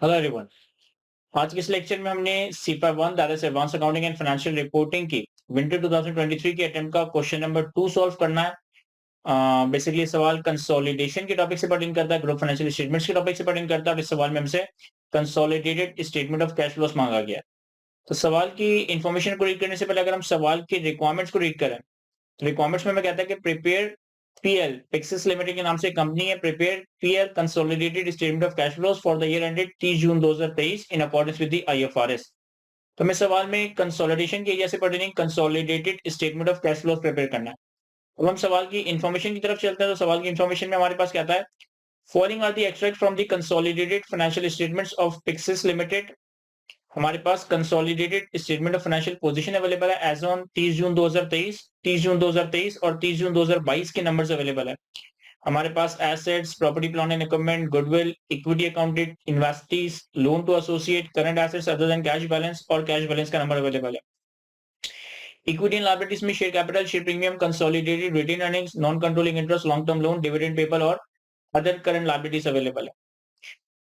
Hello everyone. आज के इस लेक्चर में हमने cepa 1 that is advance accounting and financial reporting की विंटर 2023 के अटेम्प्ट का क्वेश्चन नंबर 2 सॉल्व करना है। बेसिकली सवाल कंसोलिडेशन के टॉपिक से पर्टेन करता है, ग्रुप फाइनेंशियल स्टेटमेंट्स के टॉपिक से पर्टेन करता है और इस सवाल में हमसे consolidated statement of cash flows मांगा गया है। तो सवाल की इंफॉर्मेशन को रीड करने से पहले अगर हम सवाल की रिक्वायरमेंट्स को रीड करें तो रिक्वायरमेंट्स में मैं कहता है कि प्रिपेयर पीएल पिक्सेस लिमिटेड के नाम से कंपनी है। Prepare PL consolidated statement of cash flows for the year ended 30 June 2023 in accordance with the IFRS. तो मैं सवाल में कंसोलिडेशन के एरिया से pertaining consolidated statement of cash flows prepare करना है। अब हम सवाल की इंफॉर्मेशन की तरफ चलते हैं। तो सवाल की इंफॉर्मेशन में हमारे पास क्या आता है, following are the extract from the consolidated financial statements of Pixes limited. हमारे पास consolidated statement of financial position available है एज ऑन 30 जून 2023, 30 जून 2023 और 30 जून 2022 के नंबर्स अवेलेबल है। हमारे पास assets, property, plant and equipment, goodwill, equity accounted investees, loan to associate, current assets other than cash balance और cash balance का number available है। Equity and liabilities में share capital, share premium, consolidated retained earnings, non controlling interest, long term loan, dividend payable और other current liabilities available है।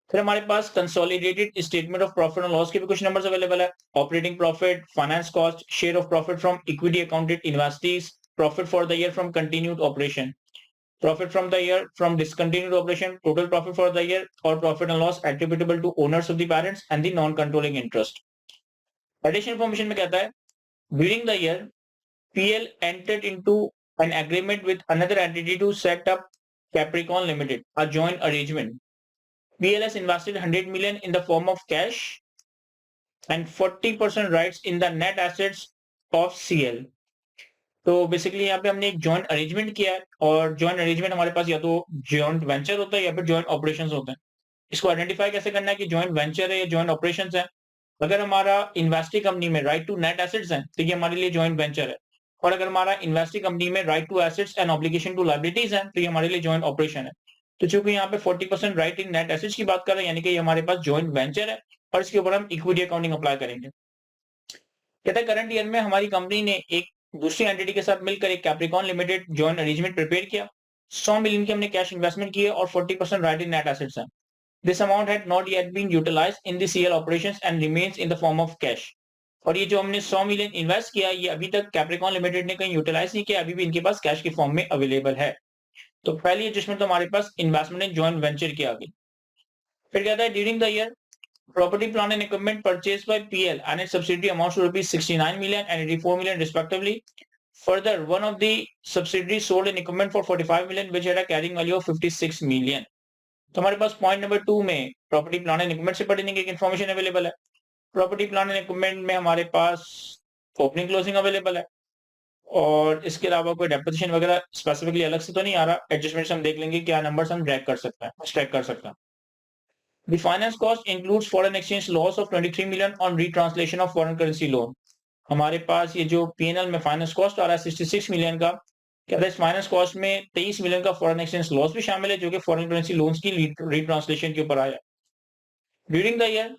फिर हमारे पास consolidated statement of profit और लॉस के भी कुछ नंबर्स अवेलेबल है। Operating profit, finance cost, share of profit from equity accounted investees, profit for the year from continued operation, profit from the year from discontinued operation, total profit for the year or profit and loss attributable to owners of the parents and the non-controlling interest. Additional information में कहता है, during the year, PL entered into an agreement with another entity to set up Capricorn Limited, a joint arrangement. PL has invested 100 million in the form of cash and 40% rights in the net assets of CL. तो basically यहाँ पे हमने एक joint arrangement किया है और joint arrangement हमारे पास या तो जॉइंट वेंचर होता है या फिर जॉइंट ऑपरेशंस होते हैं। इसको आइडेंटिफाई कैसे करना है कि जॉइंट वेंचर है या जॉइंट ऑपरेशंस है। अगर हमारा इन्वेस्टी कंपनी में राइट टू नेट एसेट्स हैं तो ये हमारे लिए जॉइंट वेंचर है, और अगर हमारा इन्वेस्टी कंपनी में right to assets and obligation to liabilities है तो ये हमारे लिए जॉइंट ऑपरेशन है। तो चूंकि यहाँ पे 40% राइट इन नेट एसेट्स की बात कर रहे हैं, यानी कि ये हमारे पास जॉइंट वेंचर है और इसके ऊपर हम इक्विटी अकाउंटिंग अप्लाई करेंगे। कहता है करंट ईयर में हमारी कंपनी ने एक दूसरी एंटिटी के साथ मिलकर एक Capricorn limited joint arrangement prepare किया। 100 मिलियन की हमने कैश इन्वेस्टमेंट की है और 40% राइट इन नेट एसेट्स हैं। This amount had not yet been utilised in the CL operations and remains in the form of cash. और ये जो हमने 100 मिलियन इन्वेस्ट किया ये अभी तक कैप्रिकॉन लिमिटेड ने कहीं यूटिलाइज नहीं किया, अभी भी इनके पास कैश की फॉर्म में अवेलेबल है। तो पहली एडजस्टमेंट तो हमारे पास इन्वेस्टमेंट इन जॉइंट वेंचर की आ गई। फिर कहता है during the year property, plant and equipment purchased by PL and its subsidiary amounts to rupees 69 million and 84 million respectively. Further, one of the subsidiaries sold an equipment for 45 million which had a carrying value of 56 million. तो हमारे पास point number 2 में property, plant and equipment से pertaining एक information available है। Property, plant and equipment में हमारे पास opening closing available है और इसके अलावा कोई डेपोजिशन वगैरह स्पेसिफिकली अलग से तो नहीं आ रहा। एडजस्टमेंट हम देख लेंगे क्या नंबर्स हम ड्रैग कर सकते हैं, ट्रैक कर सकते हैं। The finance cost includes foreign exchange loss of 23 million on retranslation of foreign currency loan. हमारे पास ये जो P&L में फाइनेंस कॉस्ट आ रहा है 66 मिलियन का, क्या इस फाइनेंस कॉस्ट में 23 मिलियन का फॉरेन एक्सचेंज लॉस भी शामिल है जो कि फॉरेन करेंसी लोन्स की रीट्रांसलेशन के ऊपर आया। During the year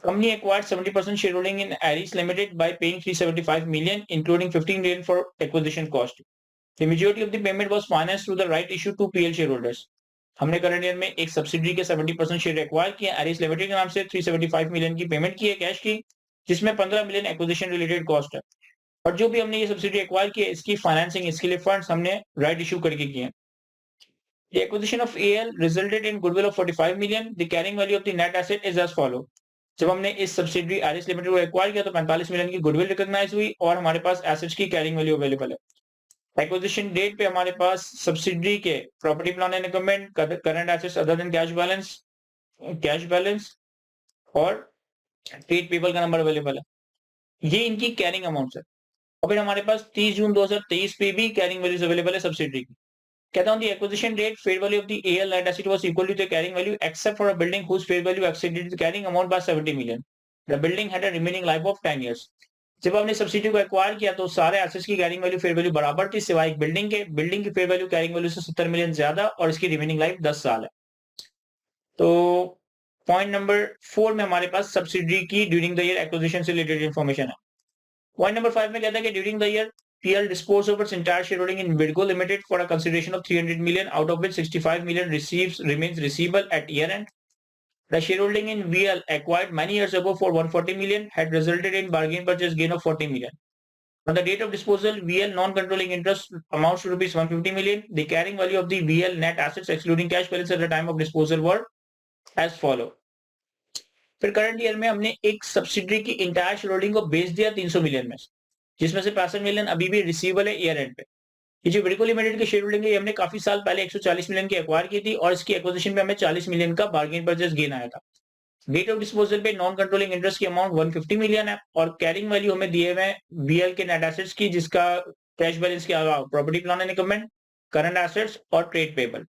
company acquired 70% shareholding in Aris Limited by paying 375 million including 15 million for acquisition cost. The majority of the payment was financed through the right issue to PL shareholders. हमने current year में एक subsidiary के 70% share acquire किए Eris limited के नाम से 375 million की payment की है कैश की, जिसमें 15 मिलियन एक्विजिशन रिलेटेड कॉस्ट है। और जो भी हमने ये सब्सिडरी एक्वायर की है इसकी फाइनेंसिंग, इसके लिए फंड्स हमने राइट इशू करके किए हैं। The acquisition of AL resulted in goodwill of 45 million. The carrying value of the net asset is as follow. जब हमने इस सब्सिडरी एरिस लिमिटेड को एक्वायर किया तो 45 मिलियन की गुडविल रिकॉग्नाइज हुई और हमारे पास एसेट्स की कैरिंग वैल्यू अवेलेबल है। एक्विजिशन डेट पे हमारे पास सब्सिडरी के property, plant and equipment, current assets other than cash balance और ट्रेड पेबल का नंबर अवेलेबल है। ये इनकी कैरिंग अमाउंट है। और फिर हमारे पास 30 जून 2023 पे भी कैरिंग वैल्यूज अवेलेबल है सब्सिडरी की। कहता हूं the acquisition date fair value of the AL net asset was equal to the carrying value except for a building whose fair value exceeded the carrying amount by 70 million. The building had a remaining life of 10 years. जब हमने subsidy को acquire किया तो सारे assets की carrying value, fair value बराबर थी सिवाय एक बिल्डिंग के। बिल्डिंग की फेयर वैल्यू कैरिंग वैल्यू से 70 मिलियन ज्यादा और इसकी रिमेनिंग लाइफ 10 साल है। तो पॉइंट नंबर 4 में हमारे पास सब्सिडी की ड्यूरिंग द ईयर एक्विजिशन से रिलेटेड इंफॉर्मेशन है। पॉइंट नंबर 5 में कहता है कि during the year PL disposed of its entire shareholding in Vidgo Limited for a consideration of 300 million, out of which 65 million remains receivable at year end. The shareholding in VL acquired many years ago for 140 million had resulted in bargain purchase gain of 40 million. On the date of disposal, VL non-controlling interest amounts to rupees 150 million. The carrying value of the VL net assets excluding cash balance at the time of disposal were as follow. फिर current year में हमने एक subsidiary की entire share holding को बेच दिया 300 million में, जिसमें से 65 मिलियन अभी भी रिसीवेबल है ईयर एंड पे। ये जो विडको लिमिटेड की शेयर होल्डिंग है, हमने काफी साल पहले 140 मिलियन की एक्वायर की थी और इसकी एक्विजिशन पे हमें 40 मिलियन का बार्गेन परचेस गेन आया था। डेट ऑफ डिस्पोजल पे नॉन कंट्रोलिंग इंटरेस्ट की अमाउंट 150 मिलियन है और कैरिंग वैल्यू हमें दिए हुए बीएल के नेट एसेट्स की, जिसका कैश बैलेंस के अलावा property plant and equipment, current assets और ट्रेड पेबल।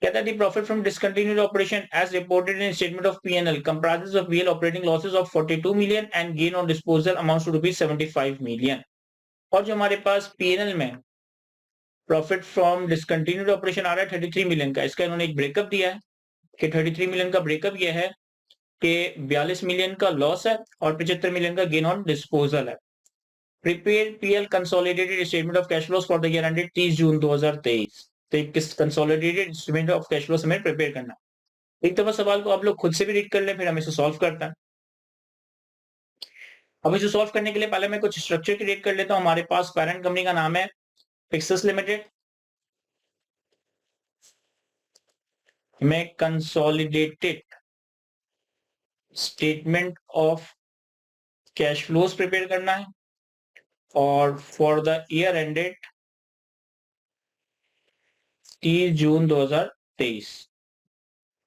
कहता है the profit from discontinued operation as reported in statement of PNL comprises of BL operating losses of 42 million and gain on disposal amounts to rupees 75 million. और जो हमारे पास PNL में profit from discontinued operation आ रहा है 33 million का, इसका इन्होंने एक ब्रेकअप दिया है कि 33 मिलियन का ब्रेकअप यह है कि 42 मिलियन का लॉस है और 75 मिलियन का गेन ऑन डिस्पोजल है। Prepare PL consolidated statement of cash flows for the year ended 30 June 2023। तो किस consolidated statement of cash flows हमें प्रिपेयर करना। एक दफा सवाल को आप लोग खुद से भी रीड कर लें, फिर हम इसे सॉल्व करते हैं। अब इसे सॉल्व करने के लिए पहले मैं कुछ स्ट्रक्चर क्रिएट कर लेता हूं। हमारे पास पेरेंट कंपनी का नाम है पिक्सेस लिमिटेड। में consolidated statement of cash flows prepare करना है और for the year ended 30 June 2023।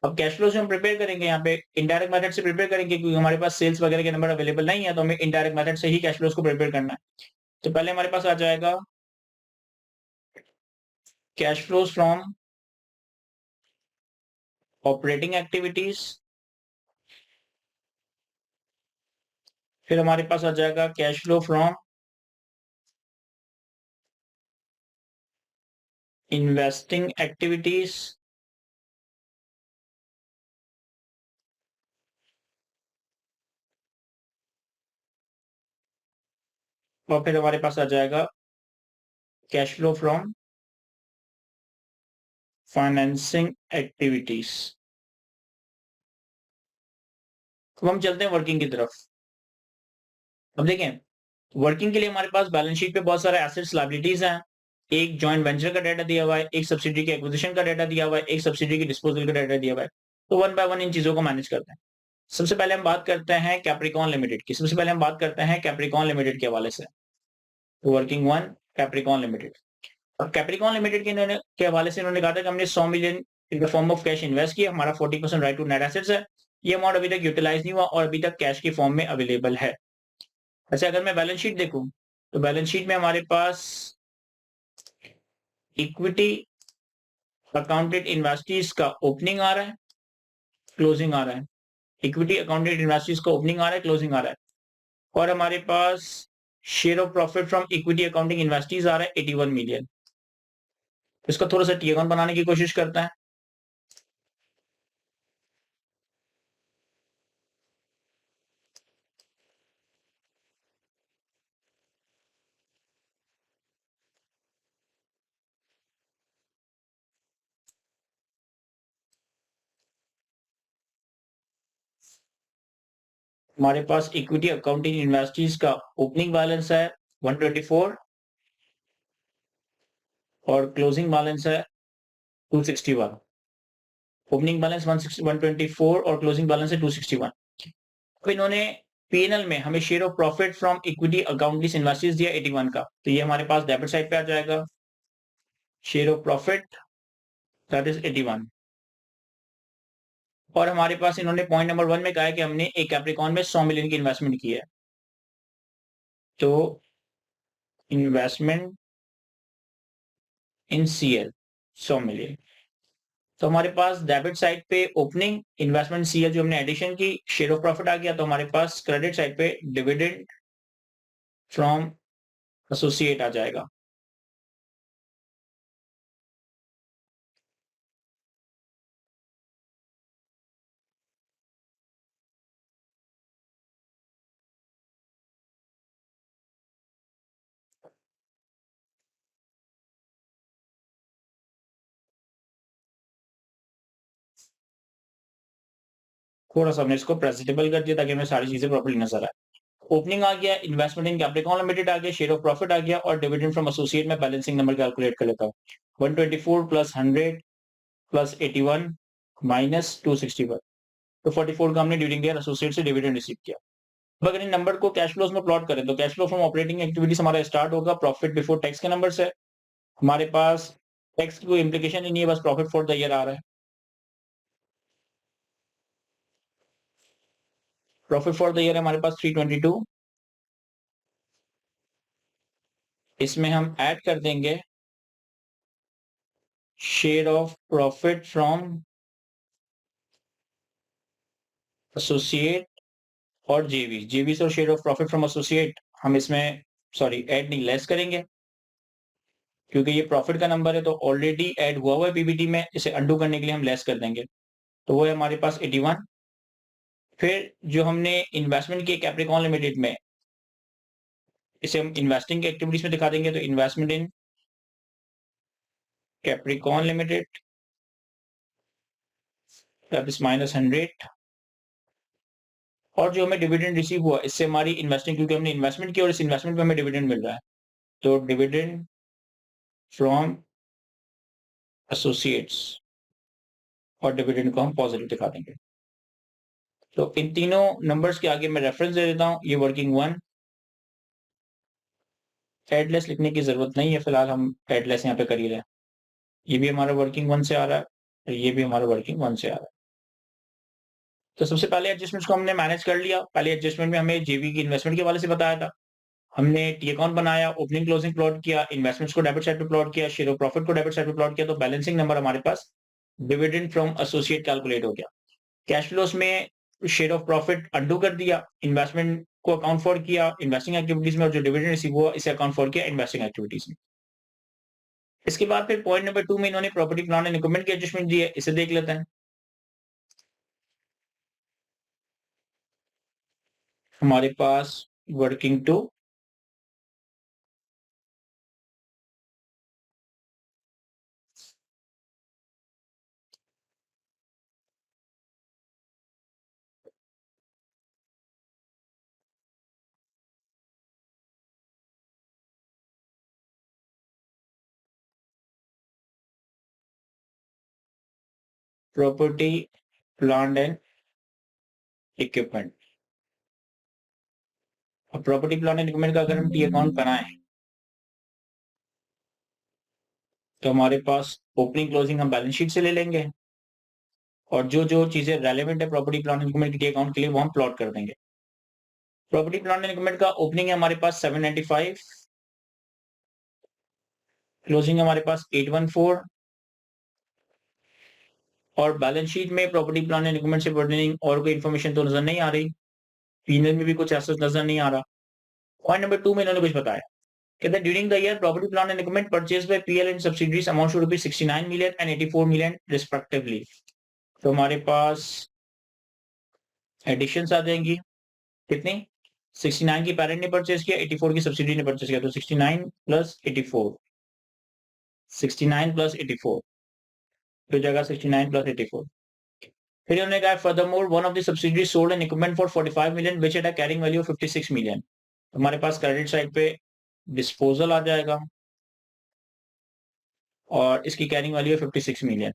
अब कैश फ्लो से हम प्रिपेयर करेंगे, यहाँ पे इनडायरेक्ट मेथड से प्रिपेयर करेंगे क्योंकि हमारे पास सेल्स वगैरह के नंबर अवेलेबल नहीं है, तो हमें इनडायरेक्ट मेथड से ही कैश फ्लोज को प्रिपेयर करना है। तो पहले हमारे पास आ जाएगा cash flows from operating activities, फिर हमारे पास आ जाएगा cash flow from investing activities, और फिर हमारे पास आ जाएगा cash flow from financing activities. तो हम चलते हैं वर्किंग की तरफ। अब देखें, वर्किंग के लिए हमारे पास बैलेंस शीट पे बहुत सारे एसेट्स लायबिलिटीज हैं। एक जॉइंट वेंचर का डाटा दिया हुआ है, एक सब्सिडी के एक्विजिशन का डाटा दिया हुआ है, एक सब्सिडी की डिस्पोजल का डाटा दिया हुआ है। तो वन बाय वन इन चीजों को मैनेज करते हैं। सबसे पहले हम बात करते हैं कैप्रिकॉन लिमिटेड की। सबसे पहले हम बात करते हैं कैप्रिकॉन लिमिटेड के हवाले से। Working one Capricorn limited. और कैप्रिकॉन लिमिटेड के इन्होंने के हवाले से इन्होंने कहा था कि हमने 100 million in the form of cash invest किया। हमारा 40% राइट टू नेट एसेट्स है। ये अमाउंट अभी तक यूटिलाइज नहीं हुआ और अभी तक कैश की फॉर्म में अवेलेबल है। अच्छा, अगर मैं बैलेंस शीट देखूं तो बैलेंस शीट में हमारे पास इक्विटी अकाउंटेड इन्वेस्टीज का ओपनिंग आ रहा है, क्लोजिंग आ रहा है। इक्विटी अकाउंटेड इन्वेस्टीज का ओपनिंग आ रहा है, क्लोजिंग आ रहा है। और हमारे पास share of profit from equity accounting investees आ रहा है 81 मिलियन। इसका थोड़ा सा टी अकाउंट बनाने की कोशिश करता है। हमारे पास इक्विटी अकाउंटिंग इन्वेस्टीज का ओपनिंग बैलेंस है 124 और क्लोजिंग बैलेंस है 261। ओपनिंग बैलेंस 124 और क्लोजिंग बैलेंस है 261। तो इन्होंने पीएनएल में हमें share of profit from equity accounting investees दिया 81 का, तो ये हमारे पास डेबिट साइड पे आ जाएगा। Share of profit that is 81। और हमारे पास इन्होंने पॉइंट नंबर 1 में कहा है कि हमने एक कैप्रिकॉन में 100 मिलियन की इन्वेस्टमेंट की है। तो इन्वेस्टमेंट इन सीएल 100 मिलियन। तो हमारे पास डेबिट साइड पे ओपनिंग इन्वेस्टमेंट सीएल जो हमने एडिशन की, शेयर ऑफ प्रॉफिट आ गया। तो हमारे पास क्रेडिट साइड पे डिविडेंड फ्रॉम एसोसिएट आ जाएगा। थोड़ा सा हमने इसको प्रेजेंटेबल कर दिया ताकि हमें सारी चीजें प्रॉपर्ली नजर आए। ओपनिंग आ गया, इन्वेस्टमेंट इन कैप्रिकॉन लिमिटेड आ गया, शेयर ऑफ प्रॉफिट आ गया और डिविडेंड फ्रॉम एसोसिएट में बैलेंसिंग नंबर कैलकुलेट कर लेता हूँ। 124 प्लस 100 प्लस 81 माइनस 261, तो 44 का हमने ड्यूरिंग ईयर एसोसिएट से डिविडेंड रिसीव किया। अब अगर इन नंबर को कैश फ्लोज में प्लॉट करें तो cash flow from operating activities हमारा स्टार्ट होगा प्रॉफिट बिफोर टैक्स के नंबर से। हमारे पास टैक्स की कोई इंप्लीकेशन ही नहीं है, बस प्रॉफिट फॉर द ईयर आ रहा है। प्रॉफिट फॉर द ईयर है हमारे पास 322। इसमें हम ऐड कर देंगे share of profit from associate और जेवी और share of profit from associate हम इसमें सॉरी ऐड नहीं लेस करेंगे, क्योंकि ये प्रॉफिट का नंबर है तो ऑलरेडी ऐड हुआ हुआ है पीबीटी में, इसे अंडू करने के लिए हम लेस कर देंगे। तो वो है हमारे पास 81। फिर जो हमने इन्वेस्टमेंट की कैप्रिकॉन लिमिटेड में, इसे हम इन्वेस्टिंग एक्टिविटीज में दिखा देंगे, तो इन्वेस्टमेंट इन कैप्रिकॉन लिमिटेड माइनस 100 और जो हमें डिविडेंड रिसीव हुआ इससे हमारी इन्वेस्टिंग, क्योंकि हमने इन्वेस्टमेंट की और इस इन्वेस्टमेंट पे हमें डिविडेंड मिल रहा है, तो डिविडेंड फ्रॉम एसोसिएट्स और डिविडेंड को हम पॉजिटिव दिखा देंगे। तो इन तीनों नंबर्स के आगे मैं रेफरेंस दे देता हूं, ये वर्किंग वन, एडलेस लिखने की जरूरत नहीं है, फिलहाल हम एडलेस यहाँ पे कर ही रहे हैं। ये भी हमारा वर्किंग वन से आ रहा है और ये भी हमारा वर्किंग वन से आ रहा है। तो सबसे पहले एडजस्टमेंट्स को हमने मैनेज कर लिया। पहले एडजस्टमेंट में हमें जेवी की इन्वेस्टमेंट के हवाले से बताया था, हमने टी अकाउंट बनाया, ओपनिंग क्लोजिंग प्लॉट किया, इन्वेस्टमेंट्स को डेबिट साइड पे प्लॉट किया, शेयर ऑफ प्रॉफिट को डेबिट साइड पे प्लॉट किया, तो बैलेंसिंग नंबर हमारे पास डिविडेंड फ्रॉम एसोसिएट कैलकुलेट हो गया। कैश फ्लोस में शेयर ऑफ प्रॉफिट अंडू कर दिया, इन्वेस्टमेंट को अकाउंट फॉर किया इन्वेस्टिंग एक्टिविटीज में और जो डिविडेंड रिसीव हुआ इसे अकाउंट फॉर किया इन्वेस्टिंग एक्टिविटीज में। इसके बाद फिर पॉइंट नंबर 2 में इन्होंने प्रॉपर्टी प्लान एंड इक्विपमेंट की एडजस्टमेंट दी है, इसे देख लेते हैं। हमारे पास working two property plant and equipment. अब प्रॉपर्टी प्लांट एंड इक्विपमेंट का अगर हम टी अकाउंट बनाएं तो हमारे पास ओपनिंग क्लोजिंग हम बैलेंस शीट से ले लेंगे और जो जो चीजें रेलेवेंट है प्रॉपर्टी प्लांट एंड इक्विपमेंट के अकाउंट के लिए वो हम प्लॉट कर देंगे। प्रॉपर्टी प्लांट एंड इक्विपमेंट का ओपनिंग है हमारे पास 795, क्लोजिंग है हमारे पास 814 और बैलेंस शीट में प्रॉपर्टी प्लांट एंड इक्विपमेंट से पर्टेनिंग और कोई इन्फॉर्मेशन तो नजर नहीं आ रही, पीनल में भी कुछ ऐसा नजर नहीं आ रहा। पॉइंट नंबर 2 में इन्होंने कुछ बताया, कहते हैं during the year property plant and equipment purchase by PL and subsidies amount to rupees 69 million and 84 million respectively. तो हमारे पास एडिशंस आ जाएंगी कितनी, 69 की पेरेंट ने परचेज किया, 84 की सब्सिडी ने परचेज किया, तो 69 प्लस 84, 69 प्लस 84 तो जगह 69 प्लस 84। फिर उन्होंने कहा furthermore one of the subsidiary sold N equipment for 45 million which had a carrying value of 56 million. हमारे पास क्रेडिट साइड पे डिस्पोजल आ जाएगा और इसकी कैरिंग वैल्यू है 56 मिलियन।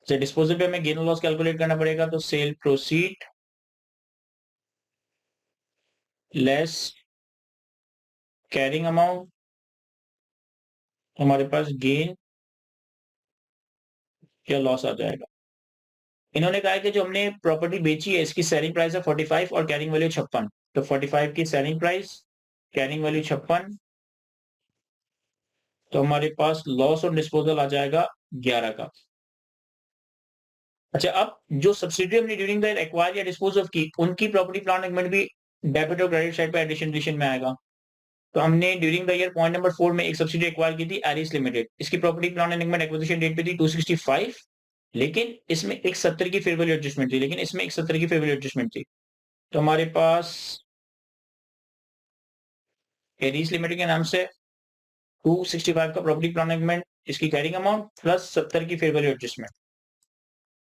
तो डिस्पोजल पे हमें गेन और लॉस कैलकुलेट करना पड़ेगा, तो cell proceed less carrying amount, हमारे पास गेन या लॉस आ जाएगा। इन्होंने कहा कि जो हमने प्रॉपर्टी बेची है इसकी सेलिंग प्राइस है 45 और कैरिंग वैल्यू 56, तो 45 की सेलिंग प्राइस, कैरिंग वैल्यू 56, तो हमारे पास लॉस और डिस्पोजल आ जाएगा 11 का। अच्छा, अब जो सब्सिडी हमने ड्यूरिंग द एक्वायर या डिस्पोज ऑफ की, उनकी प्रॉपर्टी प्लांट इक्विपमेंट भी डेबिट और क्रेडिट साइड पे एडिशन में आएगा। तो हमने during the year point number 4 में एक सब्सिडी एक्वायर की थी एरिस लिमिटेड, इसकी property plant and equipment acquisition date पे थी 265, लेकिन इसमें एक 70 की फेयर वैल्यू एडजस्टमेंट थी, तो हमारे पास एरिस लिमिटेड के नाम से 265 का प्रॉपर्टी प्लांट एग्रीमेंट, इसकी कैरिंग अमाउंट प्लस 70 की फेयर वैल्यू एडजस्टमेंट।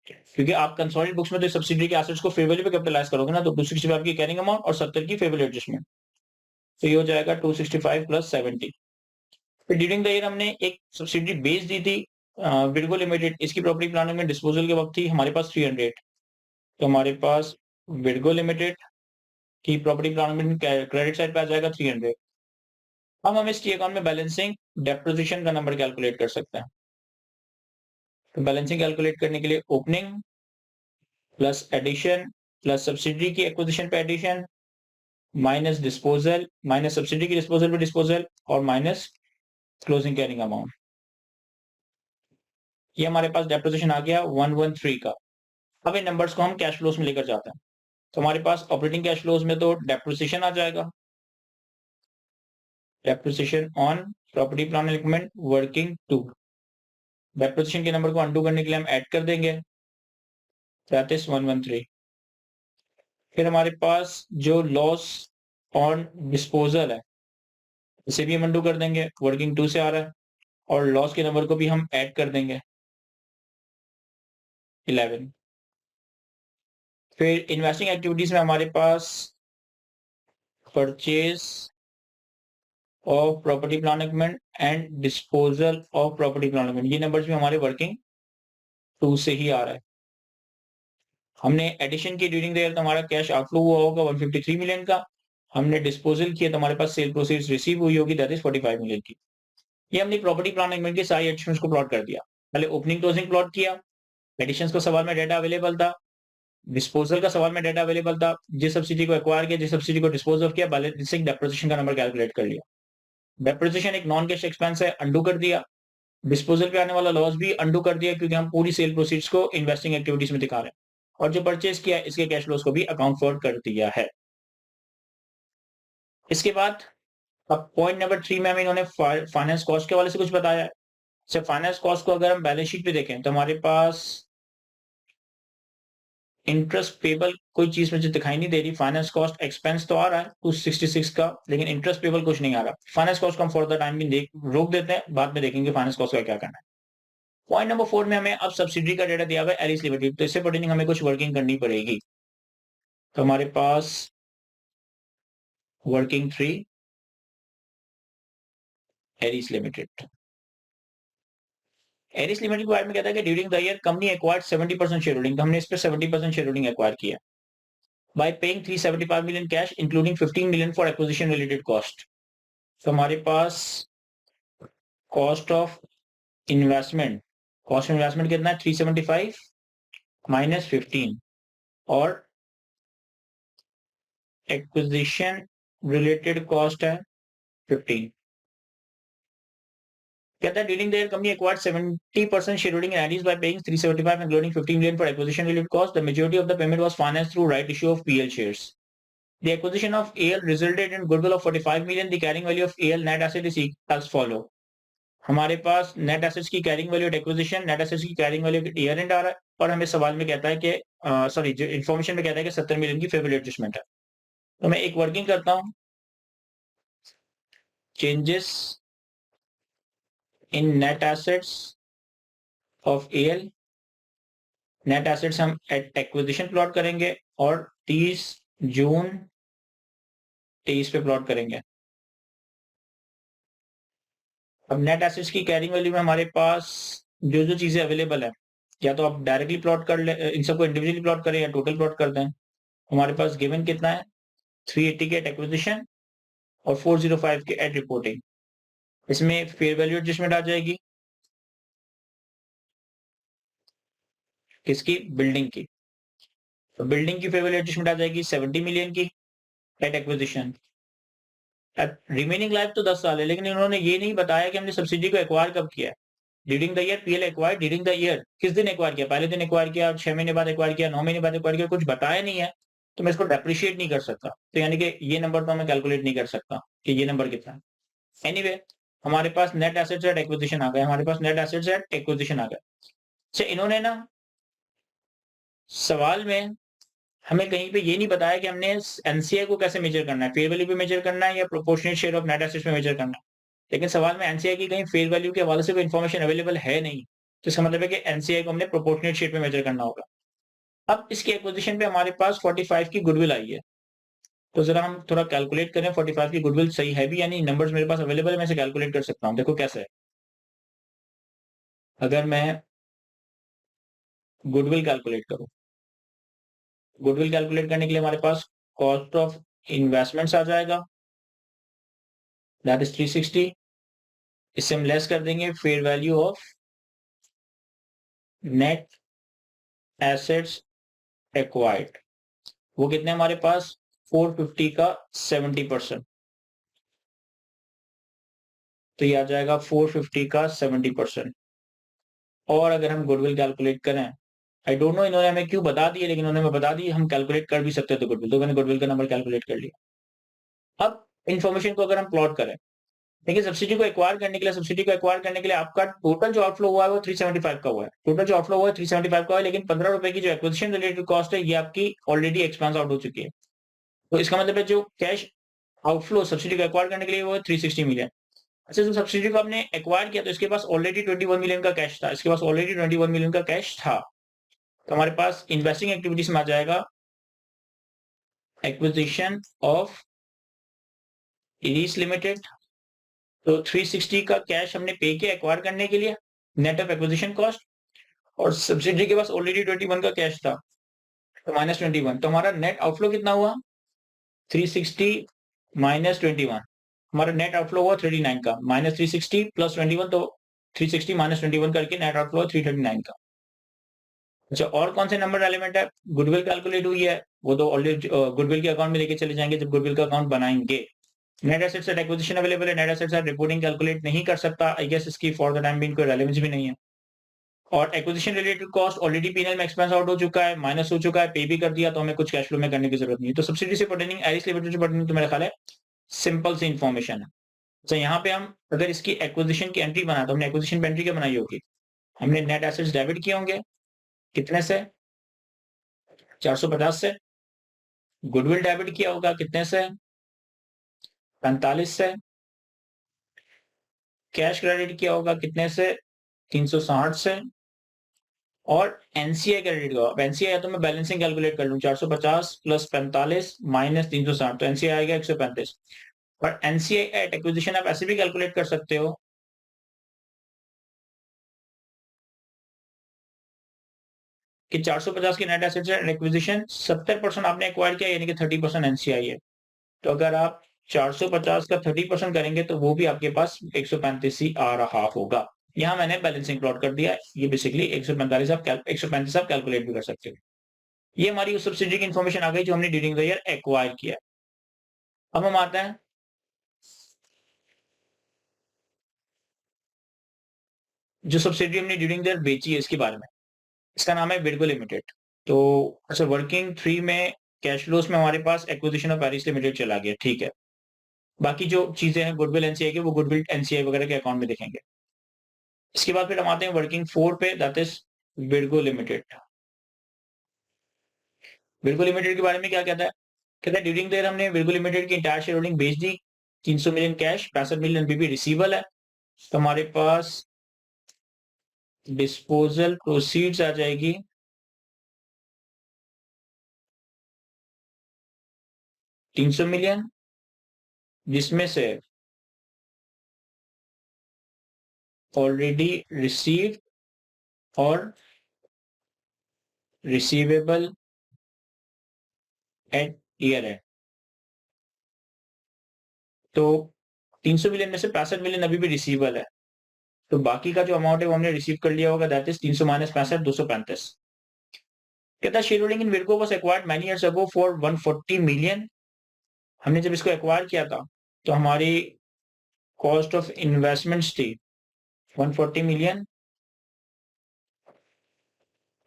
क्योंकि आप कंसोलिडेटेड बुक्स में तो सब्सिडियरी के एसेट्स को फेयर वैल्यू पे कैपिटलाइज करोगे ना, तो 265 की कैरिंग अमाउंट और 70 की फेयर वैल्यू एडजस्टमेंट, तो ये हो जाएगा 265 प्लस 70। फिर ड्यूरिंग द ईयर हमने एक सब्सिडियरी बेच दी थी विर्गो लिमिटेड, इसकी प्रॉपर्टी प्लानिंग में डिस्पोजल के वक्त थी हमारे पास 300, तो हमारे पास विर्गो लिमिटेड की प्रॉपर्टी प्लानिंग में क्रेडिट साइड पे आ जाएगा 300। अब हम इस टी अकाउंट में बैलेंसिंग डेप्रिसिएशन का नंबर कैलकुलेट कर सकते हैं। तो बैलेंसिंग कैलकुलेट करने के लिए opening plus addition plus subsidy की एक्विजिशन पे addition minus disposal minus subsidy की डिस्पोजल पे डिस्पोजल और माइनस क्लोजिंग कैरिंग अमाउंट। ये हमारे पास डेप्रिसिएशन आ गया 113 का। अब इन नंबर्स को हम कैश फ्लोज में लेकर जाते हैं। तो हमारे पास ऑपरेटिंग कैश फ्लोज में तो डेप्रिसिएशन आ जाएगा, depreciation on property plant and equipment working two. Depreciation के नंबर को अनडू करने के लिए हम ऐड कर देंगे, दैट इज 113। फिर हमारे पास जो लॉस ऑन डिस्पोजल है इसे भी हम अनडू कर देंगे, वर्किंग टू से आ रहा है, और लॉस के नंबर को भी हम ऐड कर देंगे 11। फिर इन्वेस्टिंग एक्टिविटीज में हमारे पास purchase of property plant equipment and disposal of property plant equipment, ये नंबर्स भी हमारे वर्किंग टू से ही आ रहा है। हमने एडिशन की ड्यूरिंग द ईयर, तो हमारा कैश आउटफ्लो हुआ होगा 153 मिलियन का। हमने डिस्पोजल किया तो हमारे पास सेल प्रोसीड्स रिसीव हुई होगी, दैट इज 45 मिलियन की। ये हमने प्रॉपर्टी प्लांट इक्विपमेंट के सारे एडिशंस को प्लॉट कर दिया। पहले ओपनिंग क्लोजिंग प्लॉट किया, एडिशंस को सवाल में डेटा अवेलेबल था, डिस्पोजल का सवाल में डेटा अवेलेबल था, जिस सब्सिडी को एक्वायर किया, जिस सब्सिडी को डिस्पोज ऑफ किया, बैलेंसिंग डेप्रिसिएशन का नंबर कैलकुलेट कर लिया। डेप्रिसिएशन एक नॉन कैश एक्सपेंस है, अंडू कर दिया। डिस्पोजल पे आने वाला लॉस भी अंडू कर दिया, क्योंकि हम पूरी सेल प्रोसीड्स को इन्वेस्टिंग एक्टिविटीज में दिखा रहे हैं। और जो परचेज किया है इसके कैश फ्लोज को भी अकाउंट फॉर कर दिया है। इसके बाद अब पॉइंट नंबर 3 में हमें इन्होंने फाइनेंस कॉस्ट के हवाले से कुछ बताया है। सिर्फ फाइनेंस कॉस्ट को अगर हम बैलेंस शीट पे देखें तो हमारे पास इंटरेस्ट पेबल कोई चीज मुझे दिखाई नहीं दे रही। फाइनेंस कॉस्ट एक्सपेंस तो आ रहा है 266 का, लेकिन इंटरेस्ट पेबल कुछ नहीं आ रहा। फाइनेंस कॉस्ट को हम फॉर द टाइम भी रोक देते हैं, बाद में देखेंगे फाइनेंस कॉस्ट का क्या करना है। पॉइंट नंबर 4 में हमें अब सब्सिडी का डेटा दिया हुआ है एलिस लिमिटेड, तो इससे पर्टेनिंग हमें कुछ वर्किंग करनी पड़ेगी। तो हमारे पास working 3 Eris limited. Eris limited के बारे में कहता है कि during the year company acquired 70% share holding, तो हमने इस पे 70% शेयर होल्डिंग एक्वायर किया by paying 375 million cash including 15 million for acquisition related cost. तो हमारे पास कॉस्ट ऑफ इन्वेस्टमेंट कितना है 375 माइनस 15 और एक्विजिशन रिलेटेड कॉस्ट है 15। कहता है during the year company acquired 70% shareholding in Aedes bye paying 375 including 15 million for acquisition related cost. The majority of the payment was financed through right issue of PL shares. The acquisition of AL resulted in goodwill of 45 million. The carrying value of AL net asset is as follow. हमारे पास net assets की carrying value at acquisition, net assets की carrying value at year end आ रहा है, और हमें सवाल में कहता है कि सॉरी जो इन्फॉर्मेशन में कहता है कि 70 मिलियन की फेयर वैल्यू एडजस्टमेंट है। तो मैं एक वर्किंग करता हूं, changes in net assets of L. Net assets हम एट एक्विजिशन प्लॉट करेंगे और 30 जून 23 पे प्लॉट करेंगे। अब नेट एसेट्स की कैरिंग वैल्यू में हमारे पास जो जो चीजें अवेलेबल है, या तो आप डायरेक्टली प्लॉट कर ले, इन सबको इंडिविजुअली प्लॉट करें या टोटल प्लॉट कर दें। हमारे पास गिवन कितना है 380 के एट एक्विजिशन और 405 के एट रिपोर्टिंग। इसमें फेयर वैल्यू एडजस्टमेंट आ जाएगी किसकी, बिल्डिंग की। तो बिल्डिंग की फेयर वैल्यू एडजस्टमेंट आ जाएगी 70 मिलियन की एट एक्विजिशन। रिमेनिंग लाइफ तो 10 साल है, लेकिन इन्होंने ये नहीं बताया कि हमने सब्सिडी को एक्वायर कब किया है। During the year PL acquire, during the year किस दिन एक्वायर किया, पहले दिन एक्वायर किया, 6 महीने बाद एक्वायर किया, 9 महीने बाद एक्वायर किया, कुछ बताया नहीं है, तो मैं इसको डेप्रिशिएट नहीं कर सकता। तो यानी कि ये नंबर तो मैं कैलकुलेट नहीं कर सकता कि ये नंबर कितना है। एनीवे हमारे पास नेट एसेट्स एट एक्विजिशन आ गए, हमारे पास नेट एसेट्स एट एक्विजिशन आ गए। अच्छा इन्होंने ना सवाल में हमें कहीं पे ये नहीं बताया कि हमने एनसीए को कैसे मेजर करना है, फेयर वैल्यू पे मेजर करना है या proportionate share of net assets में मेजर करना है। लेकिन सवाल में एनसीए की कहीं फेयर वैल्यू के हवाले से कोई इन्फॉर्मेशन अवेलेबल है नहीं। तो इसका मतलब है कि एनसीआई को हमने प्रोपोर्शनेट शेप में मेजर करना होगा। अब इसकी एक्विजिशन पे हमारे पास 45 की गुडविल आई है, तो जरा हम थोड़ा कैलकुलेट करें 45 की गुडविल सही है भी या नहीं। नंबर्स मेरे पास अवेलेबल है, मैं इसे कैलकुलेट कर सकता हूँ। देखो कैसे है, अगर मैं गुडविल कैलकुलेट करूँ, गुडविल कैलकुलेट करने के लिए हमारे पास कॉस्ट ऑफ इन्वेस्टमेंट्स आ जाएगा, दैट इज 360। इससे हम लेस कर देंगे fair value of net assets acquired, वो कितने हमारे पास 450 का 70%, तो ये आ जाएगा 450 का 70%। और अगर हम गुडविल कैलकुलेट करें, आई डोंट नो इन्होंने हमें क्यों बता दिए, लेकिन उन्होंने हमें बता दी हम कैलकुलेट कर भी सकते थे गुडविल, तो मैंने गुडविल का नंबर कैलकुलेट कर लिया। अब इन्फॉर्मेशन को अगर हम प्लॉट करें, देखिए सब्सिडी को एक्वायर करने के लिए, सब्सिडी को एक्वायर करने के लिए आपका टोटल जो आउटफ्लो हुआ है वो 375 का हुआ है, टोटल जो आउटफ्लो हुआ है 375 का है, लेकिन 15 रुपए की जो एक्विजिशन रिलेटेड कॉस्ट है ये आपकी ऑलरेडी एक्सपेंस आउट हो चुकी है। तो इसका मतलब है जो कैश आउटफ्लो सब्सिडी को एक्वायर करने के लिए वो है 360 मिलियन। अच्छा, जो सब्सिडी को आपने एक्वायर किया तो इसके पास ऑलरेडी 21 मिलियन का कैश था, इसके पास ऑलरेडी 21 मिलियन का कैश था। तो हमारे पास इन्वेस्टिंग एक्टिविटीज में आ जाएगा एक्विजिशन ऑफ इरीस लिमिटेड, तो 360 का कैश हमने पे किया एक्वायर करने के लिए, नेट ऑफ एक्विजिशन कॉस्ट, और सब्सिडी के पास ऑलरेडी 21 का कैश था, तो -21, तो हमारा नेट आउटफ्लो कितना हुआ 360 -21, हमारा नेट आउटफ्लो हुआ 39 का, -360 + 21, तो 360 -21 करके नेट आउटफ्लो 339 का। अच्छा, और कौन से नंबर एलिमेंट है, गुडविल कैलकुलेट हुई है, वो तो ऑलरेडी गुडविल के अकाउंट में लेके चले जाएंगे जब गुडविल का अकाउंट बनाएंगे। Net assets at acquisition available है, net assets at reporting calculate नहीं कर सकता, आई गेस इसकी फॉर द टाइम बीइंग कोई रेलेवेंस भी नहीं है। और acquisition related cost already PNL में एक्सपेंस आउट हो चुका है, माइनस हो चुका है, पे भी कर दिया, तो हमें कुछ कैश फ्लो में करने की जरूरत नहीं है। तो सब्सिडी से पर्टेनिंग एरिस लिमिटेड से पर्टेनिंग तो मेरा ख्याल है सिंपल सी इन्फॉर्मेशन है। तो यहाँ पे हम अगर इसकी एक्विजिशन की एंट्री बनाए तो हमने एक्विजिशन एंट्री क्या बनाई होगी, हमने नेट एसेट्स डेबिट किए होंगे कितने से 450 से, गुडविल डेबिट किया होगा कितने से 45 से, कैश क्रेडिट किया होगा कितने से 360 से, और एनसीआई क्रेडिट का। अब एनसीआई तो मैं बैलेंसिंग कैलकुलेट कर लूं, 450 + 45 - 360, तो एनसीआई आएगा 135। और एनसीआई एट एक्विजिशन आप ऐसे भी कैलकुलेट कर सकते हो कि 450 की नेट एसेट्स एट एक्विजिशन 70% आपने एक्वायर किया, यानी कि 30% एनसीआई है। तो अगर आप 450 का 30% करेंगे तो वो भी आपके पास 135 ही आ रहा होगा। यहाँ मैंने बैलेंसिंग प्लॉट कर दिया, ये बेसिकली 145 आप 135 आप कैलकुलेट भी कर सकते हो। ये हमारी उस सब्सिडी की इन्फॉर्मेशन आ गई जो हमने ड्यूरिंग द ईयर एक्वायर किया। अब हम आते हैं जो सब्सिडी हमने ड्यूरिंग द ईयर बेची है इसके बारे में। इसका नाम है विडको लिमिटेड। तो अच्छा, वर्किंग 3 में कैश फ्लोस में हमारे पास एक्विजिशन ऑफ एरिस लिमिटेड चला गया, ठीक है। बाकी जो चीजें हैं गुडविल एनसीआई के, वो गुडविल एनसीआई वगैरह के अकाउंट में दिखेंगे। इसके बाद फिर हम आते हैं वर्किंग 4 पे, दैट इज विडको लिमिटेड। विडको लिमिटेड के बारे में क्या कहता है, कहता है ड्यूरिंग द ईयर हमने विडको लिमिटेड की इंटायर शेयर होल्डिंग बेच दी, 300 मिलियन कैश, 65 मिलियन बीबी रिसीवेबल है, तो हमारे पास डिस्पोजल प्रोसीड्स आ जाएगी 300 मिलियन, जिसमें से ऑलरेडी रिसीव और रिसीवेबल एट ईयर है। तो 300 मिलियन में से 65 मिलियन अभी भी रिसीवेबल है, तो बाकी का जो अमाउंट है वो हमने रिसीव कर लिया होगा, दैट इज 300 - 65 235। कहता है share holding in Widco was acquired many years ago for 140 million. हमने जब इसको एक्वायर किया था तो हमारी कॉस्ट ऑफ इन्वेस्टमेंट्स थी 140 मिलियन,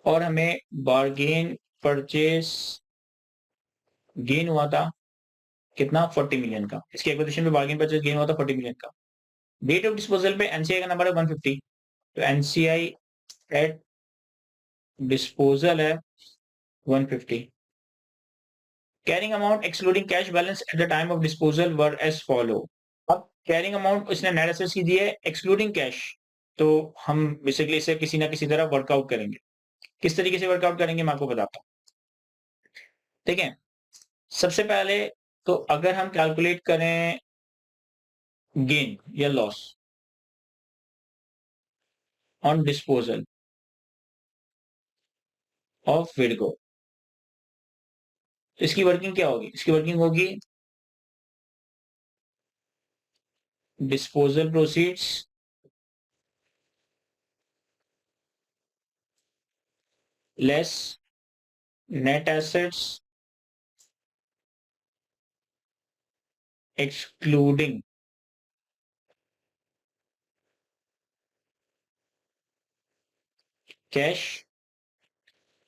और हमें बारगेन परचेस गेन हुआ था कितना 40 मिलियन का। इसके एक्विजिशन में बारगेन परचेस गेन हुआ था 40 मिलियन का। डेट ऑफ डिस्पोजल पे एनसीआई का नंबर है 150, तो एनसीआई एट डिस्पोजल है 150। Carrying amount excluding cash balance at the time of disposal were as follow. अब कैरिंग अमाउंट इसने नेट एसेट्स की दी है एक्सक्लूडिंग कैश, तो हम बेसिकली इसे किसी ना किसी तरह वर्कआउट करेंगे। किस तरीके से वर्कआउट करेंगे मैं आपको बताता हूँ। ठीक है? सबसे पहले तो अगर हम कैलकुलेट करें गेन या लॉस ऑन डिस्पोजल ऑफ विडगो, इसकी वर्किंग क्या होगी? इसकी वर्किंग होगी disposal proceeds less net assets excluding cash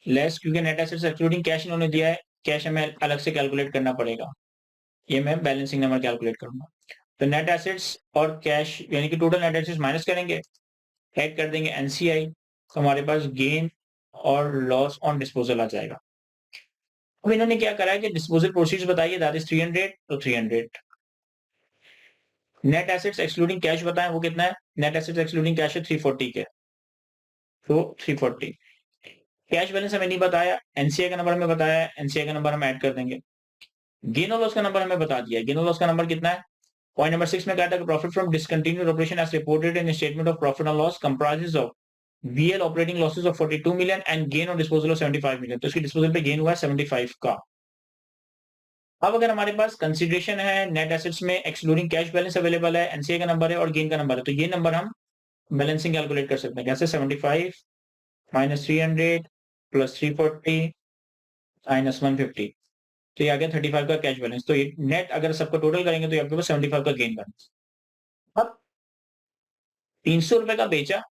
less, क्योंकि नेट एसेट्स एक्सक्लूडिंग कैश इन्होंने दिया है, कैश हमें अलग से कैलकुलेट करना पड़ेगा। ये मैं बैलेंसिंग नंबर कैलकुलेट करूंगा। तो नेट एसेट्स और कैश यानी कि टोटल नेट एसेट्स माइनस करेंगे, ऐड कर देंगे एनसीआई, तो हमारे पास गेन और लॉस ऑन डिस्पोजल आ जाएगा। अब इन्होंने क्या करा है कि डिस्पोजल प्रोसीड्स बताइए, दैट इज 300, तो 300। नेट एसेट्स एक्सक्लूडिंग कैश बताएं वो कितना है? नेट एसेट्स एक्सक्लूडिंग कैश है 340 के, तो 340। कैश बैलेंस हमें नहीं बताया, एनसीआई का नंबर हमें बताया है, एनसीआई का नंबर हम ऐड कर देंगे। गेन और लॉस का नंबर हमें बता दिया है, गेन और लॉस का नंबर कितना है? पॉइंट नंबर 6 में कहा था कि profit from discontinued operation as reported in statement of profit and loss comprises of VL operating losses of 42 million and gain on disposal of 75 million. तो इसकी डिस्पोजल पे गेन हुआ है 75 का। अब अगर हमारे पास कंसीडरेशन है नेट एसेट्स में एक्सक्लूडिंग कैश बैलेंस अवेलेबल है, एनसीए का नंबर है और गेन का नंबर है, तो ये नंबर हम बैलेंसिंग कैलकुलेट कर सकते हैं। कैसे? 75 माइनस 300 प्लस 340 माइनस 150, तो ये आ गया 35 का कैश बैलेंस। तो ये नेट अगर सबको टोटल करेंगे तो ये आपके पास 75 का गेन बैलेंस। अब 300 रुपए का बेचा,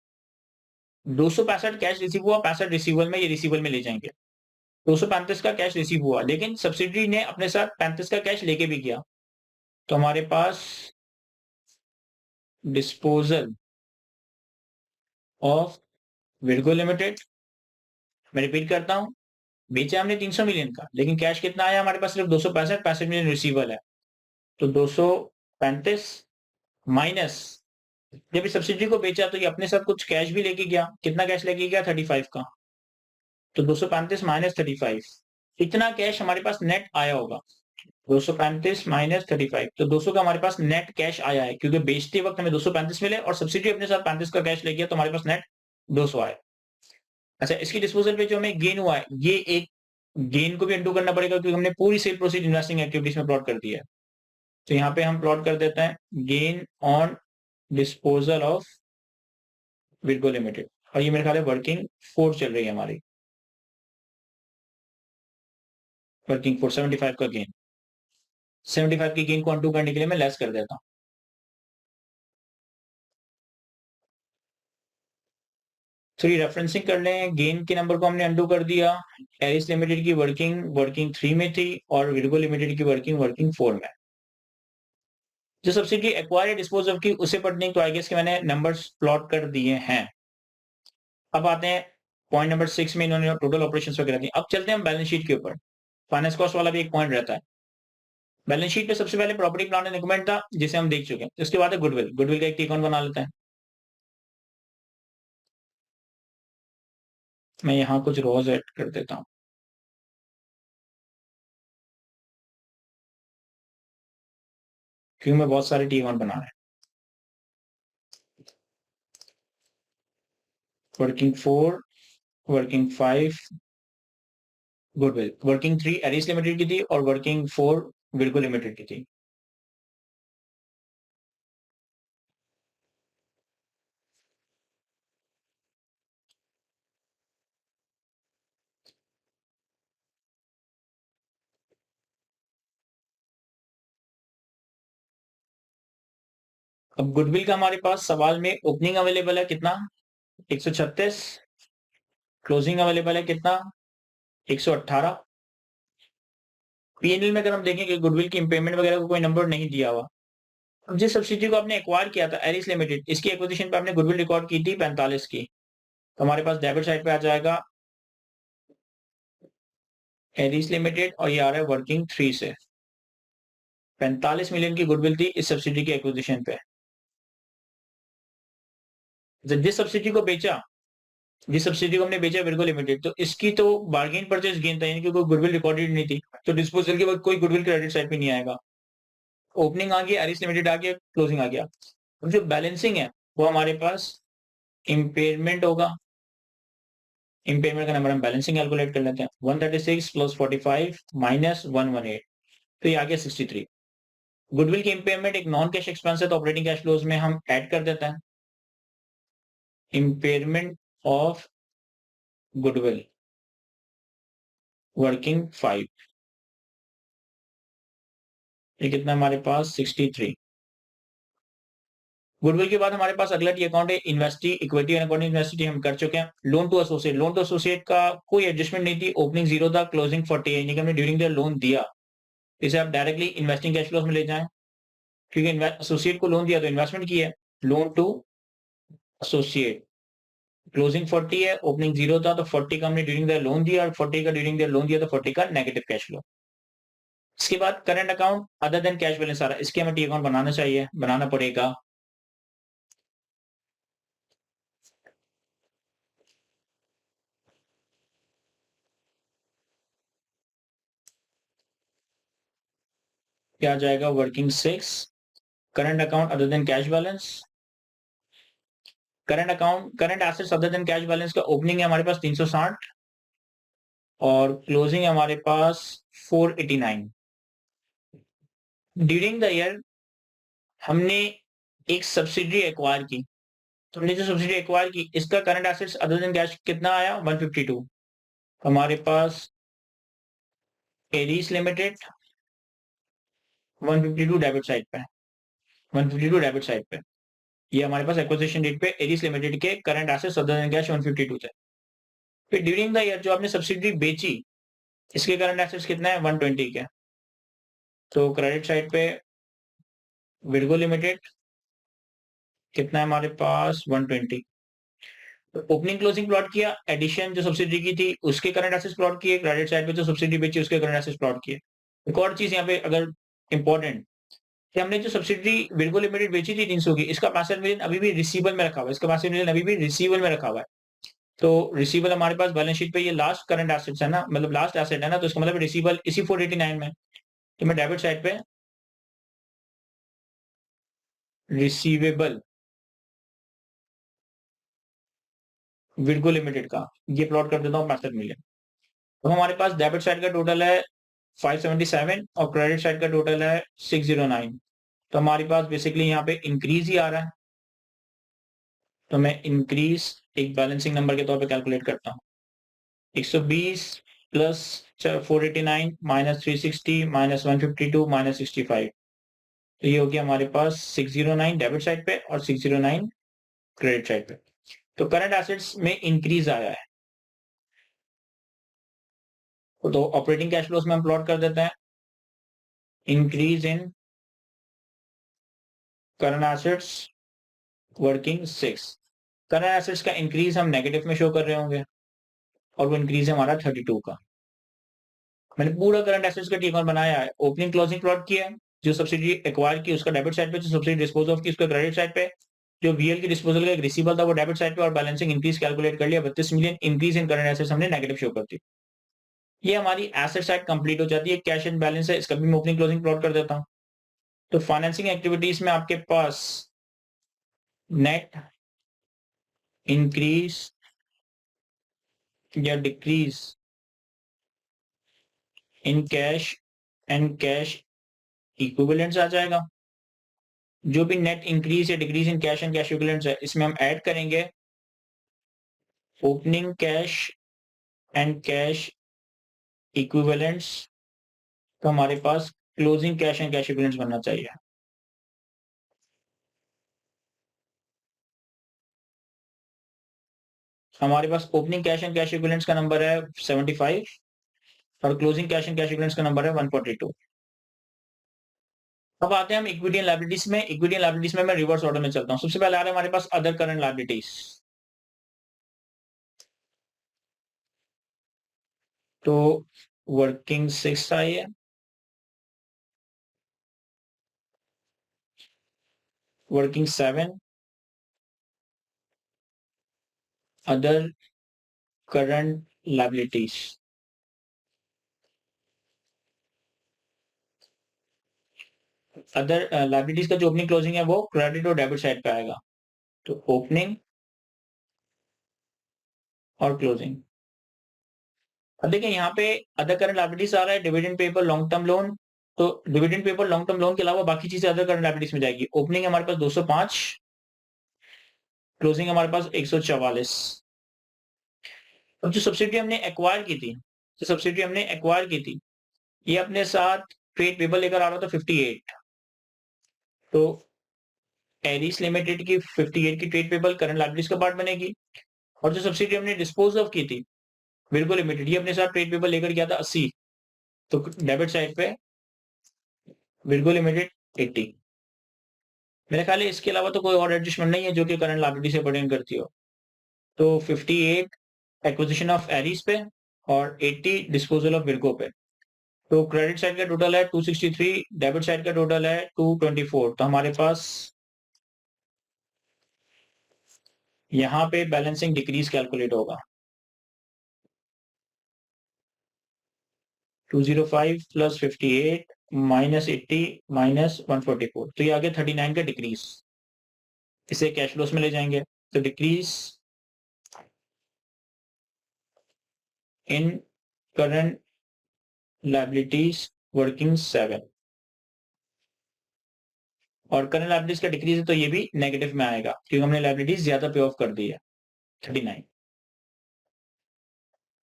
265 कैश रिसीव हुआ, 65 रिसीवल में, ये रिसीवल में ले जाएंगे। 235 का कैश रिसीव हुआ, लेकिन सब्सिडी ने अपने साथ 35 का कैश लेके भी गया, तो हमारे पास डिस्पोजल ऑफ विडगो लिमिटेड, मैं रिपीट करता हूं, बेचा हमने 300 मिलियन का, लेकिन कैश कितना आया हमारे पास? सिर्फ 265 मिलियन रिसीवल है, तो 235 माइनस, जब इस सब्सिडी को बेचा तो ये अपने साथ कुछ कैश भी लेके गया। कितना कैश लेके गया? 35 का, तो 235 माइनस 35, इतना कैश हमारे पास नेट आया होगा। 235 माइनस 35, तो 200 का हमारे पास नेट कैश आया है, क्योंकि बेचते वक्त हमें 235 मिले और सब्सिडी अपने साथ 35 का कैश ले गया, तो हमारे पास नेट 200 आया। अच्छा, इसकी डिस्पोजल पे जो हमें गेन हुआ है, ये एक गेन को भी अंडू करना पड़ेगा, क्योंकि हमने पूरी सेल प्रोसीड इन्वेस्टिंग एक्टिविटीज में प्लॉट कर दिया है। तो यहाँ पे हम प्लॉट कर देते हैं gain on disposal of Widgo limited, और ये मेरे ख्याल है वर्किंग 4 चल रही है हमारी, वर्किंग 4 75 का गेन, 75 की गेन को अंडू करने के लिए मैं लेस कर देता हूँ। तो ये रेफरेंसिंग कर लें, गेन के नंबर को हमने अंडू कर दिया। एरिस लिमिटेड की वर्किंग वर्किंग 3 में थी और विडगो लिमिटेड की वर्किंग वर्किंग 4 में। जो सब्सिडी एक्वायर्ड डिस्पोज ऑफ की उसे पढ़ने, तो आई गेस कि मैंने नंबर्स प्लॉट कर दिए हैं। अब आते हैं पॉइंट नंबर 6 में, इन्होंने टोटल ऑपरेशंस वगैरह दी। अब चलते हैं हम बैलेंस शीट के ऊपर। फाइनेंस कॉस्ट वाला भी एक पॉइंट रहता है। बैलेंस शीट पे सबसे पहले प्रॉपर्टी प्लांट एंड इक्विपमेंट था, जिसे हम देख चुके हैं। उसके बाद है गुडविल। गुडविल का एक टी अकाउंट बना लेते हैं। मैं यहाँ कुछ रोज ऐड कर देता हूँ, क्योंकि मैं बहुत सारे टी अकाउंट बना रहे हैं। Working 4, working 5 goodwill, working 3 Eris limited की थी और वर्किंग 4 विडको लिमिटेड की थी। अब गुडविल का हमारे पास सवाल में ओपनिंग अवेलेबल है कितना? 136। क्लोजिंग अवेलेबल है कितना? 118। पीएनएल में अगर हम देखें कि गुडविल की इम्पेयरमेंट वगैरह को कोई नंबर नहीं दिया हुआ। अब जिस सब्सिडी को आपने एक्वायर किया था एरिस लिमिटेड, इसकी एक्विजिशन पे आपने गुडविल रिकॉर्ड की थी 45 की, तो हमारे पास डेबिट साइड पे आ जाएगा एरिस लिमिटेड, और ये आ रहा है वर्किंग 3 से 45 मिलियन की गुडविल थी इस सब्सिडी की एक्विजिशन पे। जिस सब्सिडी को बेचा, जिस सब्सिडी को हमने बेचा विर्गो लिमिटेड, तो इसकी तो बार्गेन परचेज गेन था, यानी कि कोई गुडविल रिकॉर्डेड नहीं थी, तो डिस्पोजल के बाद कोई गुडविल क्रेडिट साइड पे नहीं आएगा। ओपनिंग आ गया, एरिस लिमिटेड आ गया, क्लोजिंग आ गया। जो बैलेंसिंग है वो हमारे पास इम्पेयरमेंट होगा। इम्पेयरमेंट का नंबर हम बैलेंसिंग कैलकुलेट कर लेते हैं। 136 प्लस 45 माइनस 118, तो ये आ गया 63। गुडविल की इम्पेयरमेंट एक नॉन कैश एक्सपेंस है, तो ऑपरेटिंग कैश फ्लोज में हम ऐड कर देते हैं इम्पेयरमेंट ऑफ गुडविल वर्किंग 5। ये कितना हमारे पास 63। गुडविल के बाद हमारे पास अगला टी अकाउंट है investee equity and accounting investee, हम कर चुके हैं। Loan to associate, loan to associate का कोई एडजस्टमेंट नहीं थी, ओपनिंग 0 था, क्लोजिंग 40 है, यानी कि हमने ड्यूरिंग द लोन दिया, इसे आप डायरेक्टली इन्वेस्टिंग कैश फ्लोज में ले जाएं, क्योंकि एसोसिएट को लोन दिया तो इन्वेस्टमेंट की है। लोन टू एसोसिएट, क्लोजिंग 40 है, ओपनिंग 0 था, तो 40 का हमने ड्यूरिंग द लोन दिया, और 40 का ड्यूरिंग द लोन दिया, तो 40 का नेगेटिव कैश फ्लो। इसके बाद current account other than cash balance आ रहा है, इसके हमें टी अकाउंट बनाना चाहिए, बनाना पड़ेगा। क्या आ जाएगा, working 6, current account other than cash balance, current account current assets other than cash balance का ओपनिंग है हमारे पास 360 और क्लोजिंग है हमारे पास 489। ड्यूरिंग द ईयर हमने एक सब्सिडी एक्वायर की, तो हमने जो सब्सिडी एक्वायर की इसका current assets other than cash कितना आया, 152। हमारे पास एरीज लिमिटेड 152 डेबिट साइड पे, 152 डेबिट साइड पे, ये हमारे पास एक्विजिशन डेट पे एरीज लिमिटेड के current assets other than cash 152 थे। फिर ड्यूरिंग द ईयर जो आपने सब्सिडी बेची इसके करंट एसेट्स कितना है, 120 के, तो क्रेडिट साइड पे विर्गो लिमिटेड कितना है हमारे पास, 120। तो ओपनिंग क्लोजिंग प्लॉट किया, एडिशन जो सब्सिडी की थी उसके करंट एसेट्स प्लॉट किए, क्रेडिट साइड पे जो सब्सिडी बेची उसके करंट एसेट्स प्लॉट किए। एक और चीज यहाँ पे अगर इंपॉर्टेंट, कि हमने जो सब्सिडी विर्गो लिमिटेड बेची थी 300 की, इसका 65 मिलियन अभी भी रिसीवल में रखा हुआ है, इसका 65 मिलियन अभी भी रिसीवल में रखा हुआ है। तो रिसीवल हमारे पास बैलेंस शीट पे ये लास्ट करंट एसेट्स है ना, मतलब लास्ट एसेट है ना, तो इसका मतलब रिसीवल इसी 489 में। तो मैं डेबिट साइड पे रिसीवेबल विर्गो लिमिटेड का ये प्लॉट कर देता हूँ 65 मिलियन। तो हमारे पास डेबिट साइड का टोटल है 577 और क्रेडिट साइड का टोटल है 609। तो हमारे पास बेसिकली यहाँ पे इंक्रीज ही आ रहा है, तो मैं इंक्रीज एक बैलेंसिंग नंबर के तौर पे कैलकुलेट करता हूँ। 120 प्लस 489 माइनस 360 माइनस 152 माइनस 65, तो ये हो गया हमारे पास 609 डेबिट साइड पे और 609 क्रेडिट साइड पे। तो करंट एसेट्स में इंक्रीज आया है, तो ऑपरेटिंग कैश फ्लोस में हम प्लॉट कर देते हैं increase in current assets working 6। Current assets का इंक्रीज हम नेगेटिव में शो कर रहे होंगे, और वो इंक्रीज है हमारा 32 का। मैंने पूरा करंट एसेट्स का टी अकाउंट बनाया है, ओपनिंग क्लोजिंग प्लॉट किया है, जो सब्सिडी एक्वायर की उसका डेबिट साइड पे, जो सब्सिडी डिस्पोज ऑफ की उसका क्रेडिट साइड पे, जो वीएल की डिस्पोजल का एक रिसीवल था वो डेबिट साइड पे, और बैलेंसिंग इंक्रीज कैलकुलेट कर लिया, 32 million increase in current assets हमने नेगेटिव शो कर दी। ये हमारी एसेट साइड कंप्लीट हो जाती है। कैश एंड बैलेंस है, इसका भी मैं ओपनिंग क्लोजिंग प्लॉट कर देता हूँ। तो फाइनेंसिंग एक्टिविटीज में आपके पास नेट इंक्रीज या decrease in cash and cash equivalents आ जाएगा। जो भी नेट इंक्रीज या decrease in cash and cash equivalents है इसमें हम ऐड करेंगे opening cash and cash equivalents, तो हमारे पास closing cash and cash equivalents बनना चाहिए। हमारे पास opening cash and cash equivalents का नंबर है 75 और closing cash and cash equivalents का नंबर है 142। अब आते हैं हम इक्विटी एंड लायबिलिटीज में। इक्विटी एंड लायबिलिटीज में मैं रिवर्स ऑर्डर में चलता हूँ। सबसे पहले आ रहा है हमारे पास अदर करंट लायबिलिटीज, तो वर्किंग 6 आई है, working 7, other current liabilities, other liabilities का जो ओपनिंग क्लोजिंग है वो क्रेडिट और डेबिट साइड पे आएगा। तो ओपनिंग और क्लोजिंग। अब देखिए यहाँ पे अदर करंट लायबिलिटीज आ रहा है, dividend payable, long term loan. तो dividend payable, long term loan के अलावा बाकी चीजें अदर करंट लायबिलिटीज में जाएगी। ओपनिंग हमारे पास 205, क्लोजिंग हमारे पास 144। अब जो सब्सिडी हमने एक्वायर की थी, जो सब्सिडी हमने एक्वायर की थी, ये अपने साथ ट्रेड पेबल लेकर आ रहा था 58। तो एरिस लिमिटेड की 58 की ट्रेड पेबल करंट लायबिलिटीज का पार्ट बनेगी। और जो सब्सिडी हमने डिस्पोज ऑफ की थी, विर्गो लिमिटेड, ये अपने साथ ट्रेड पेबल लेकर गया था 80। तो डेबिट साइड पे विर्गो लिमिटेड 80। मेरे ख्याल है इसके अलावा तो कोई और एडजस्टमेंट नहीं है जो कि करंट लायबिलिटी से पर्टेन करती हो। तो 58 एक्विजिशन ऑफ एरिस पे और 80 डिस्पोजल ऑफ विर्गो पे। तो क्रेडिट साइड का टोटल है 263, डेबिट साइड का टोटल है 224। तो हमारे पास यहाँ पे बैलेंसिंग डिक्रीज कैलकुलेट होगा। 205 प्लस 58 माइनस 80 माइनस 144। तो ये आ गया 39 का डिक्रीज। इसे कैश फ्लोस में ले जाएंगे तो decrease in current liabilities working 7। और करंट लायबिलिटीज का डिक्रीज है तो ये भी नेगेटिव में आएगा क्योंकि हमने लायबिलिटीज ज्यादा पे ऑफ कर दी है 39।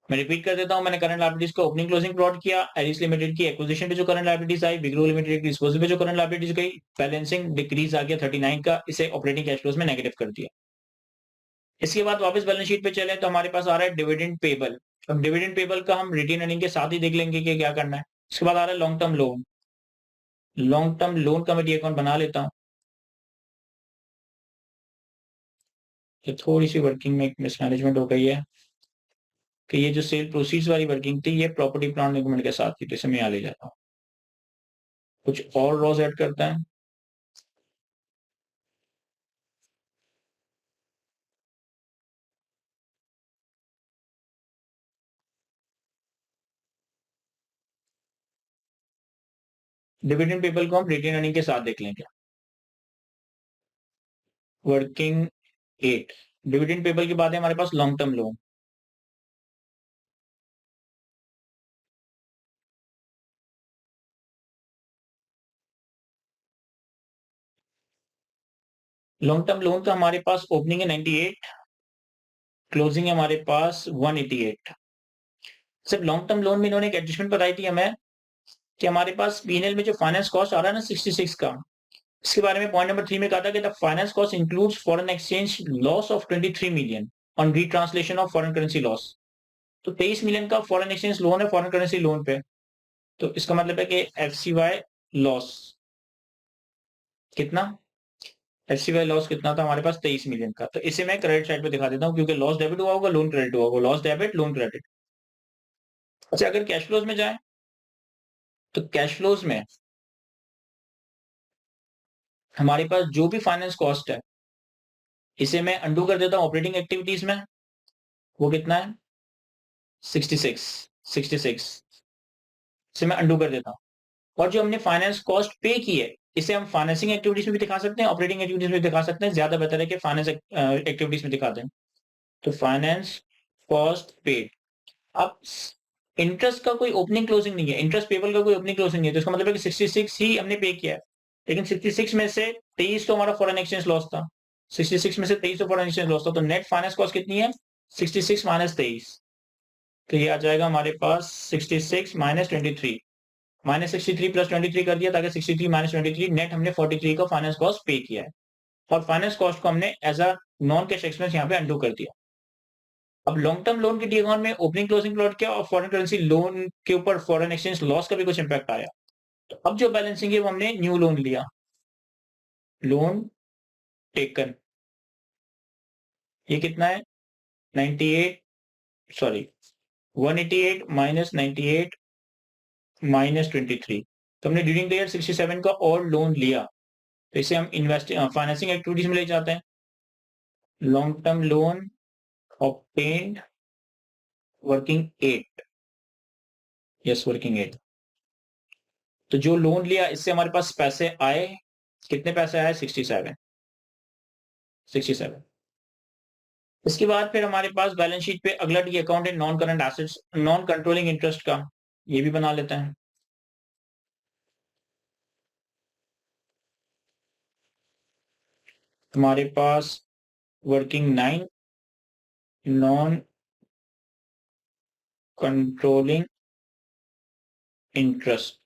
मैं रिपीट कर देता हूं, मैंने करंट लायबिलिटीज का ओपनिंग क्लोजिंग प्लॉट किया, एरिस लिमिटेड की एक्विजिशन पे जो करंट लायबिलिटीज आई, विग्रो लिमिटेड की डिस्पोजल पे जो करंट लायबिलिटीज गई, बैलेंसिंग डिक्रीज आ गया 39 का, इसे ऑपरेटिंग कैश फ्लोज में नेगेटिव कर दिया। इसके बाद वापस बैलेंस शीट पे चले तो हमारे पास आ रहा है डिविडेंड पेबल। अब डिविडेंड पेबल का हम रिटेन अर्निंग के साथ ही देख लेंगे कि क्या करना है। इसके बाद आ रहा है long term loan. Long term loan committee account बना लेता हूँ। ये थोड़ी सी वर्किंग में मिसमैनेजमेंट हो गई है कि ये जो सेल प्रोसीड्स वाली वर्किंग थी ये प्रॉपर्टी प्लांट इक्विपमेंट के साथ थी, तो इसे मैं यहाँ ले जाता हूँ। कुछ और रॉज ऐड करता है। डिविडेंड पेबल को हम रिटेन अर्निंग के साथ देख लेंगे। वर्किंग 8, डिविडेंड पेबल के बाद है हमारे पास long term loan. Long term loan का हमारे पास ओपनिंग है 98, क्लोजिंग है हमारे पास 188। सिर्फ लॉन्ग टर्म लोन में इन्होंने एक एडजस्टमेंट बताई थी हमें कि हमारे पास पीएनएल में जो फाइनेंस कॉस्ट आ रहा है ना 66 का, इसके बारे में पॉइंट नंबर 3 में कहा था कि the finance cost includes foreign exchange loss of 23 million on retranslation of foreign currency loss. तो 23 मिलियन का फॉरेन एक्सचेंज लोन है फॉरेन करेंसी लोन पे। तो इसका मतलब है कि एफसीवाई लॉस कितना, एफसीवाई लॉस कितना था हमारे पास 23 मिलियन का। तो इसे मैं क्रेडिट साइड पे दिखा देता हूँ क्योंकि लॉस डेबिट हुआ होगा, लोन क्रेडिट हुआ होगा, लॉस डेबिट लोन क्रेडिट। अच्छा, अगर कैश फ्लोज में जाए तो कैश फ्लोज में हमारे पास जो भी फाइनेंस कॉस्ट है इसे मैं अंडू कर देता हूं ऑपरेटिंग एक्टिविटीज में। वो कितना है 66, 66 से मैं अंडू कर देता हूं। और जो हमने फाइनेंस कॉस्ट पे की है इसे हम फाइनेंसिंग एक्टिविटीज में भी दिखा सकते हैं, ऑपरेटिंग एक्टिविटीज में दिखा सकते हैं। ज्यादा बेहतर है कि फाइनेंस एक्टिविटीज में दिखा दें। तो फाइनेंस कॉस्ट पेड। अब इंटरेस्ट का कोई ओपनिंग क्लोजिंग नहीं है, इंटरेस्ट पेबल का कोई ओपनिंग क्लोजिंग नहीं है, तो इसका मतलब है कि 66 ही हमने पे किया है। लेकिन 66 में से 23 तो हमारा फॉरेन एक्सचेंज लॉस था, 66 में से 23 तो फॉरेन एक्सचेंज लॉस था। तो नेट फाइनेंस कॉस्ट कितनी है 66 माइनस 23। तो ये आ जाएगा हमारे पास 66 माइनस 23, माइनस 63 प्लस 23 कर दिया ताकि 63 माइनस 23 नेट हमने 43 का फाइनेंस कॉस्ट पे किया है। और फाइनेंस कॉस्ट को हमने as a non cash expense यहाँ पे अंडू कर दिया। अब लॉन्ग टर्म लोन के डी अकाउंट में ओपनिंग क्लोजिंग प्लॉट किया और फॉरेन करेंसी लोन के ऊपर फॉरेन एक्सचेंज लॉस का भी कुछ इंपैक्ट आया। तो अब जो बैलेंसिंग है वो हमने न्यू लोन लिया, लोन टेकन। ये कितना है 98, सॉरी 188 माइनस 98 माइनस 23। तो हमने ड्यूरिंग द ईयर 67 का और लोन लिया। तो इसे हम इन्वेस्ट फाइनेंसिंग एक्टिविटीज में ले जाते हैं। Long term loan obtained working 8, yes working 8। तो जो लोन लिया इससे हमारे पास पैसे आए, कितने पैसे आए? 67। इसके बाद फिर हमारे पास बैलेंस शीट पे अगला डी अकाउंट है non current assets, non controlling interest का, ये भी बना लेते हैं। हमारे पास working 9 non controlling interest,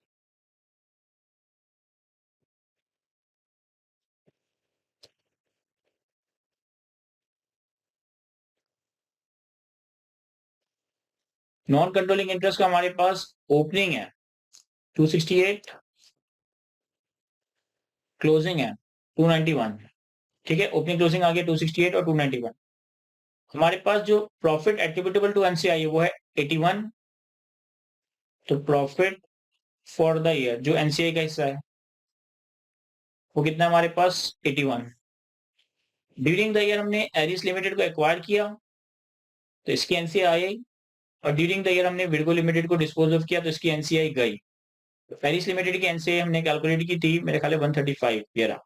non controlling interest का हमारे पास ओपनिंग है 268, क्लोजिंग है 291। ठीक है, ओपनिंग क्लोजिंग आ गया 268 और 291। हमारे पास जो प्रॉफिट एट्रीब्यूटेबल टू एनसीआई है वो है 81। तो प्रॉफिट फॉर द ईयर जो एनसीआई का हिस्सा है वो कितना है हमारे पास? 81। ड्यूरिंग द ईयर हमने एरिस लिमिटेड को एक्वायर किया तो इसकी एनसीआई आई, और ड्यूरिंग द ईयर हमने विडको लिमिटेड को डिस्पोज ऑफ किया तो इसकी एनसीआई गई। तो एरिस लिमिटेड की एनसीआई हमने कैलकुलेट की थी मेरे ख्याल है 135, ये रहा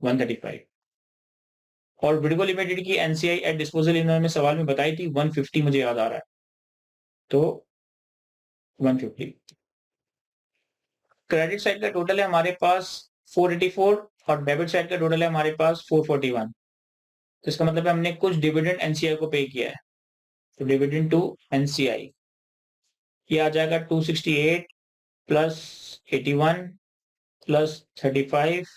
135। और विडको लिमिटेड की एनसीआई एट डिस्पोजल इन्होंने सवाल में बताई थी 150, मुझे याद आ रहा है, तो 150। क्रेडिट साइड का टोटल है हमारे पास 484 और डेबिट साइड का टोटल है हमारे पास 441। तो इसका मतलब है हमने कुछ डिविडेंड एनसीआई को पे किया है। तो डिविडेंड टू एनसीआई ये आ जाएगा 268 प्लस 81 प्लस 35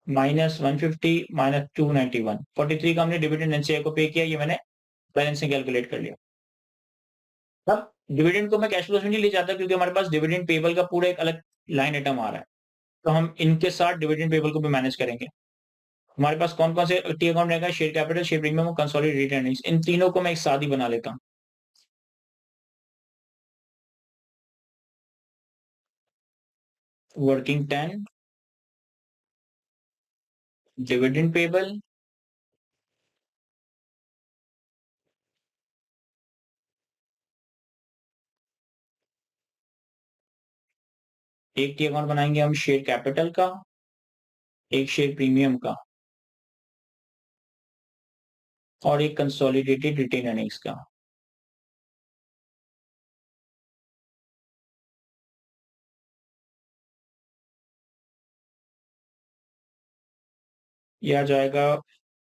माइनस 150 माइनस 291, 43 का हमने डिविडेंड एनसीआई को पे किया। ये मैंने बैलेंस से कैलकुलेट कर लिया। अब डिविडेंड को मैं कैश फ्लो में नहीं ले जाता क्योंकि हमारे पास डिविडेंड पेबल का पूरा एक अलग लाइन आइटम आ रहा है, तो हम इनके साथ डिविडेंड पेबल को भी मैनेज करेंगे। हमारे पास कौन कौन से टी अकाउंट रहेगा? शेयर कैपिटल, शेयर प्रीमियम और कंसोलिडेटेड अर्निंग्स। इन तीनों को मैं एक साथ ही बना लेता हूँ। वर्किंग 10 डिविडेंड पेबल एक टी अकाउंट बनाएंगे हम शेयर कैपिटल का, एक शेयर प्रीमियम का और एक कंसोलिडेटेड रिटेन अर्निंग्स का। यह आ जाएगा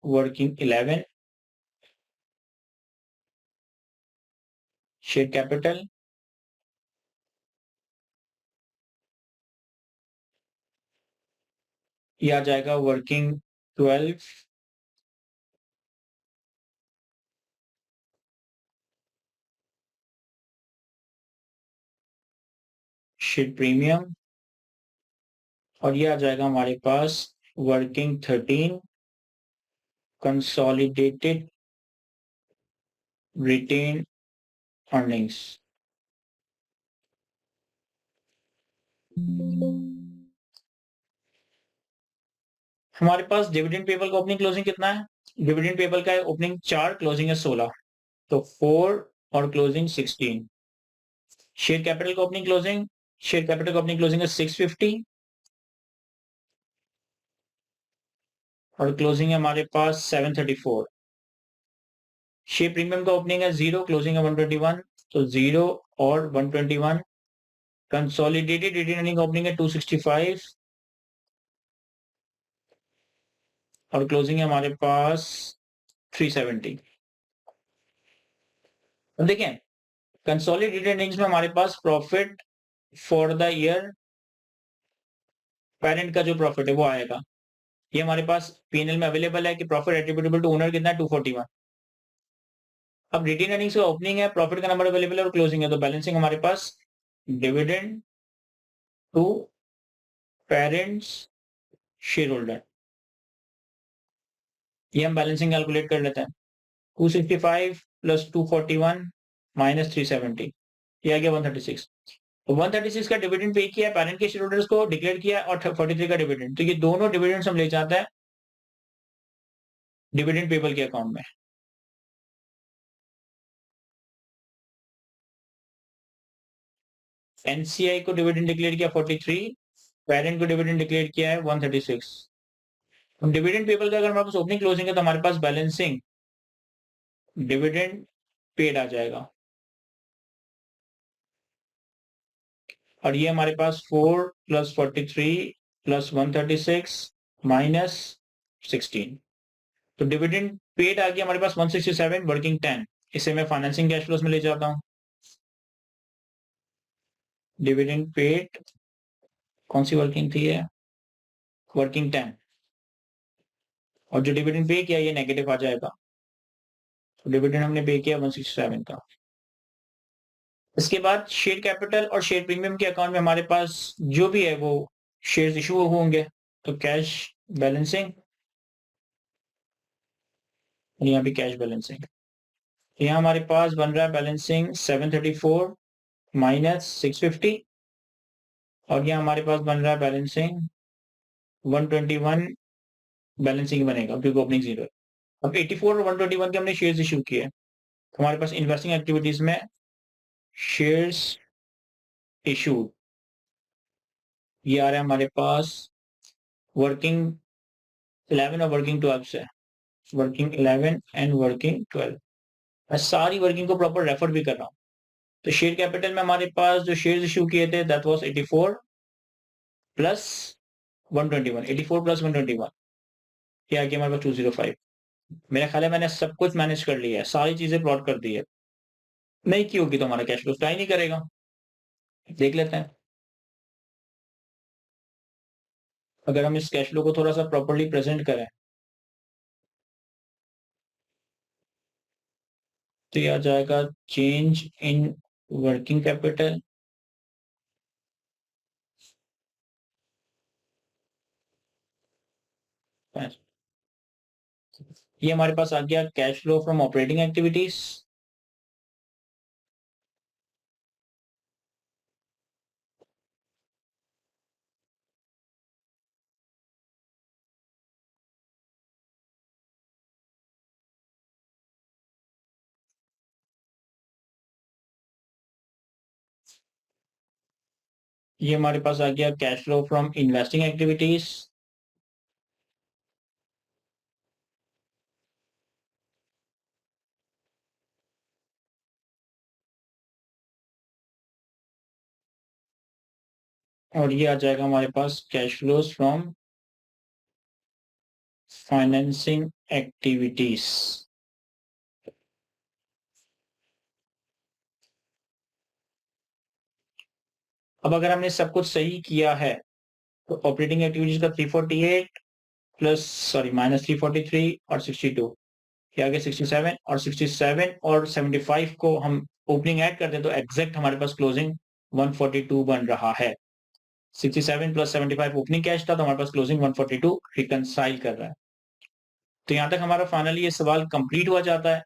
वर्किंग 11 शेयर कैपिटल, यह आ जाएगा वर्किंग 12 शेयर प्रीमियम, और यह आ जाएगा हमारे पास वर्किंग 13 कंसोलिडेटेड रिटेन अर्निंग्स। हमारे पास डिविडेंड पेबल का ओपनिंग क्लोजिंग कितना है? डिविडेंड पेबल का ओपनिंग 4, क्लोजिंग है 16, तो 4 और क्लोजिंग 16। शेयर कैपिटल का ओपनिंग क्लोजिंग, शेयर कैपिटल का ओपनिंग क्लोजिंग है 650 और क्लोजिंग है हमारे पास 734। शेयर प्रीमियम का ओपनिंग है 0, क्लोजिंग है 121, तो 0 और 121। कंसोलिडेटेड रिटेन अर्निंग ओपनिंग है 265 और क्लोजिंग है हमारे पास 370। अब देखें कंसोलिडेटेड अर्निंग्स में हमारे पास profit for the year parent का जो प्रॉफिट है वो आएगा। ये हमारे पास पीएनएल में अवेलेबल है कि प्रॉफिट एट्रीब्यूटेबल टू ओनर कितना है? 241। अब रिटेन अर्निंग्स का ओपनिंग है, प्रॉफिट का नंबर अवेलेबल है और क्लोजिंग है, तो बैलेंसिंग हमारे पास dividend to parents share holder, ये हम बैलेंसिंग कैलकुलेट कर लेते हैं। 265 प्लस 241 माइनस 370, ये आ गया 136। तो 136 का डिविडेंड पे किया है पेरेंट के शेयर होल्डर्स को, डिक्लेयर किया और 43 का डिविडेंड, तो ये दोनों डिविडेंड्स हम ले जाते हैं डिविडेंड पेबल के अकाउंट में। एनसीआई को डिविडेंड डिक्लेयर किया 43, पेरेंट को डिविडेंड डिक्लेयर किया है 136। तो डिविडेंड पेबल का अगर हमारे पास ओपनिंग क्लोजिंग है तो हमारे पास बैलेंसिंग डिविडेंड पेड आ जाएगा, और ये हमारे पास 4 प्लस 43 प्लस 136 माइनस 16, तो डिविडेंड पेड आ गया हमारे पास 167 वर्किंग 10। इसे मैं फाइनेंसिंग कैश फ्लोज में ले जाता हूं। डिविडेंड पेड कौन सी वर्किंग थी, है वर्किंग 10, और जो डिविडेंड पे किया ये नेगेटिव आ जाएगा, तो डिविडेंड हमने पे किया 167 का। इसके बाद शेयर कैपिटल और शेयर प्रीमियम के अकाउंट में हमारे पास जो भी है वो शेयर्स इशू होंगे, तो कैश बैलेंसिंग, यहाँ भी कैश बैलेंसिंग, यहाँ हमारे पास बन रहा है बैलेंसिंग 734 माइनस 650, और यहाँ हमारे पास बन रहा है बैलेंसिंग 121 बैलेंसिंग बनेगा क्योंकि ओपनिंग जीरो है। अब 84 और 121 के हमने शेयर्स इशू किए, तो हमारे पास इन्वेस्टिंग एक्टिविटीज में शेयर्स इशू ये आ रहा है हमारे पास वर्किंग 11 और वर्किंग 12 से, वर्किंग 11 एंड वर्किंग 12। मैं सारी वर्किंग को प्रॉपर रेफर भी कर रहा हूँ। तो शेयर कैपिटल में हमारे पास जो शेयर्स इशू किए थे दैट वाज 84 प्लस 121, 84 प्लस 121, ये आ गया हमारे पास 205। मेरा ख्याल है मैंने सब कुछ मैनेज कर लिया है, सारी चीजें प्लॉट कर दी है। नहीं की होगी तो हमारा कैश फ्लो स्टाई नहीं करेगा। देख लेते हैं, अगर हम इस कैश फ्लो को थोड़ा सा प्रॉपर्ली प्रेजेंट करें तो ये आ जाएगा चेंज इन वर्किंग कैपिटल, ये हमारे पास आ गया cash flow from operating activities, ये हमारे पास आ गया cash flow from investing activities, और ये आ जाएगा हमारे पास cash flows from financing activities. अब अगर हमने सब कुछ सही किया है तो ऑपरेटिंग एक्टिविटीज का 348 प्लस सॉरी माइनस 343 और 62, ये आगे 67, और 67 और 75 को हम ओपनिंग ऐड कर दें तो एग्जैक्ट हमारे पास क्लोजिंग 142 बन रहा है। 67 प्लस 75 ओपनिंग कैश था, तो हमारे पास क्लोजिंग 142 रिकंसाइल कर रहा है। तो यहाँ तक हमारा फाइनली ये सवाल कंप्लीट हुआ जाता है,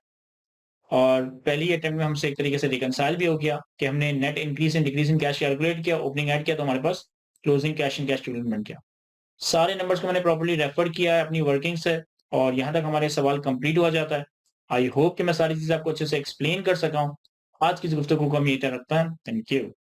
और पहली अटेम्प्ट में हमसे एक तरीके से रिकंसाइल भी हो गया कि हमने net increase and decrease in cash calculate किया, ओपनिंग ऐड किया, तो हमारे पास क्लोजिंग कैश इन कैश बन गया। सारे नंबर्स को मैंने प्रॉपर्ली रेफर किया है अपनी वर्किंग से, और यहाँ तक हमारे सवाल कंप्लीट हुआ जाता है। आई होप कि मैं सारी चीजें आपको अच्छे से एक्सप्लेन कर सका हूँ। आज की इस गुफ्तगू को हम यही तक रखते हैं। Thank you.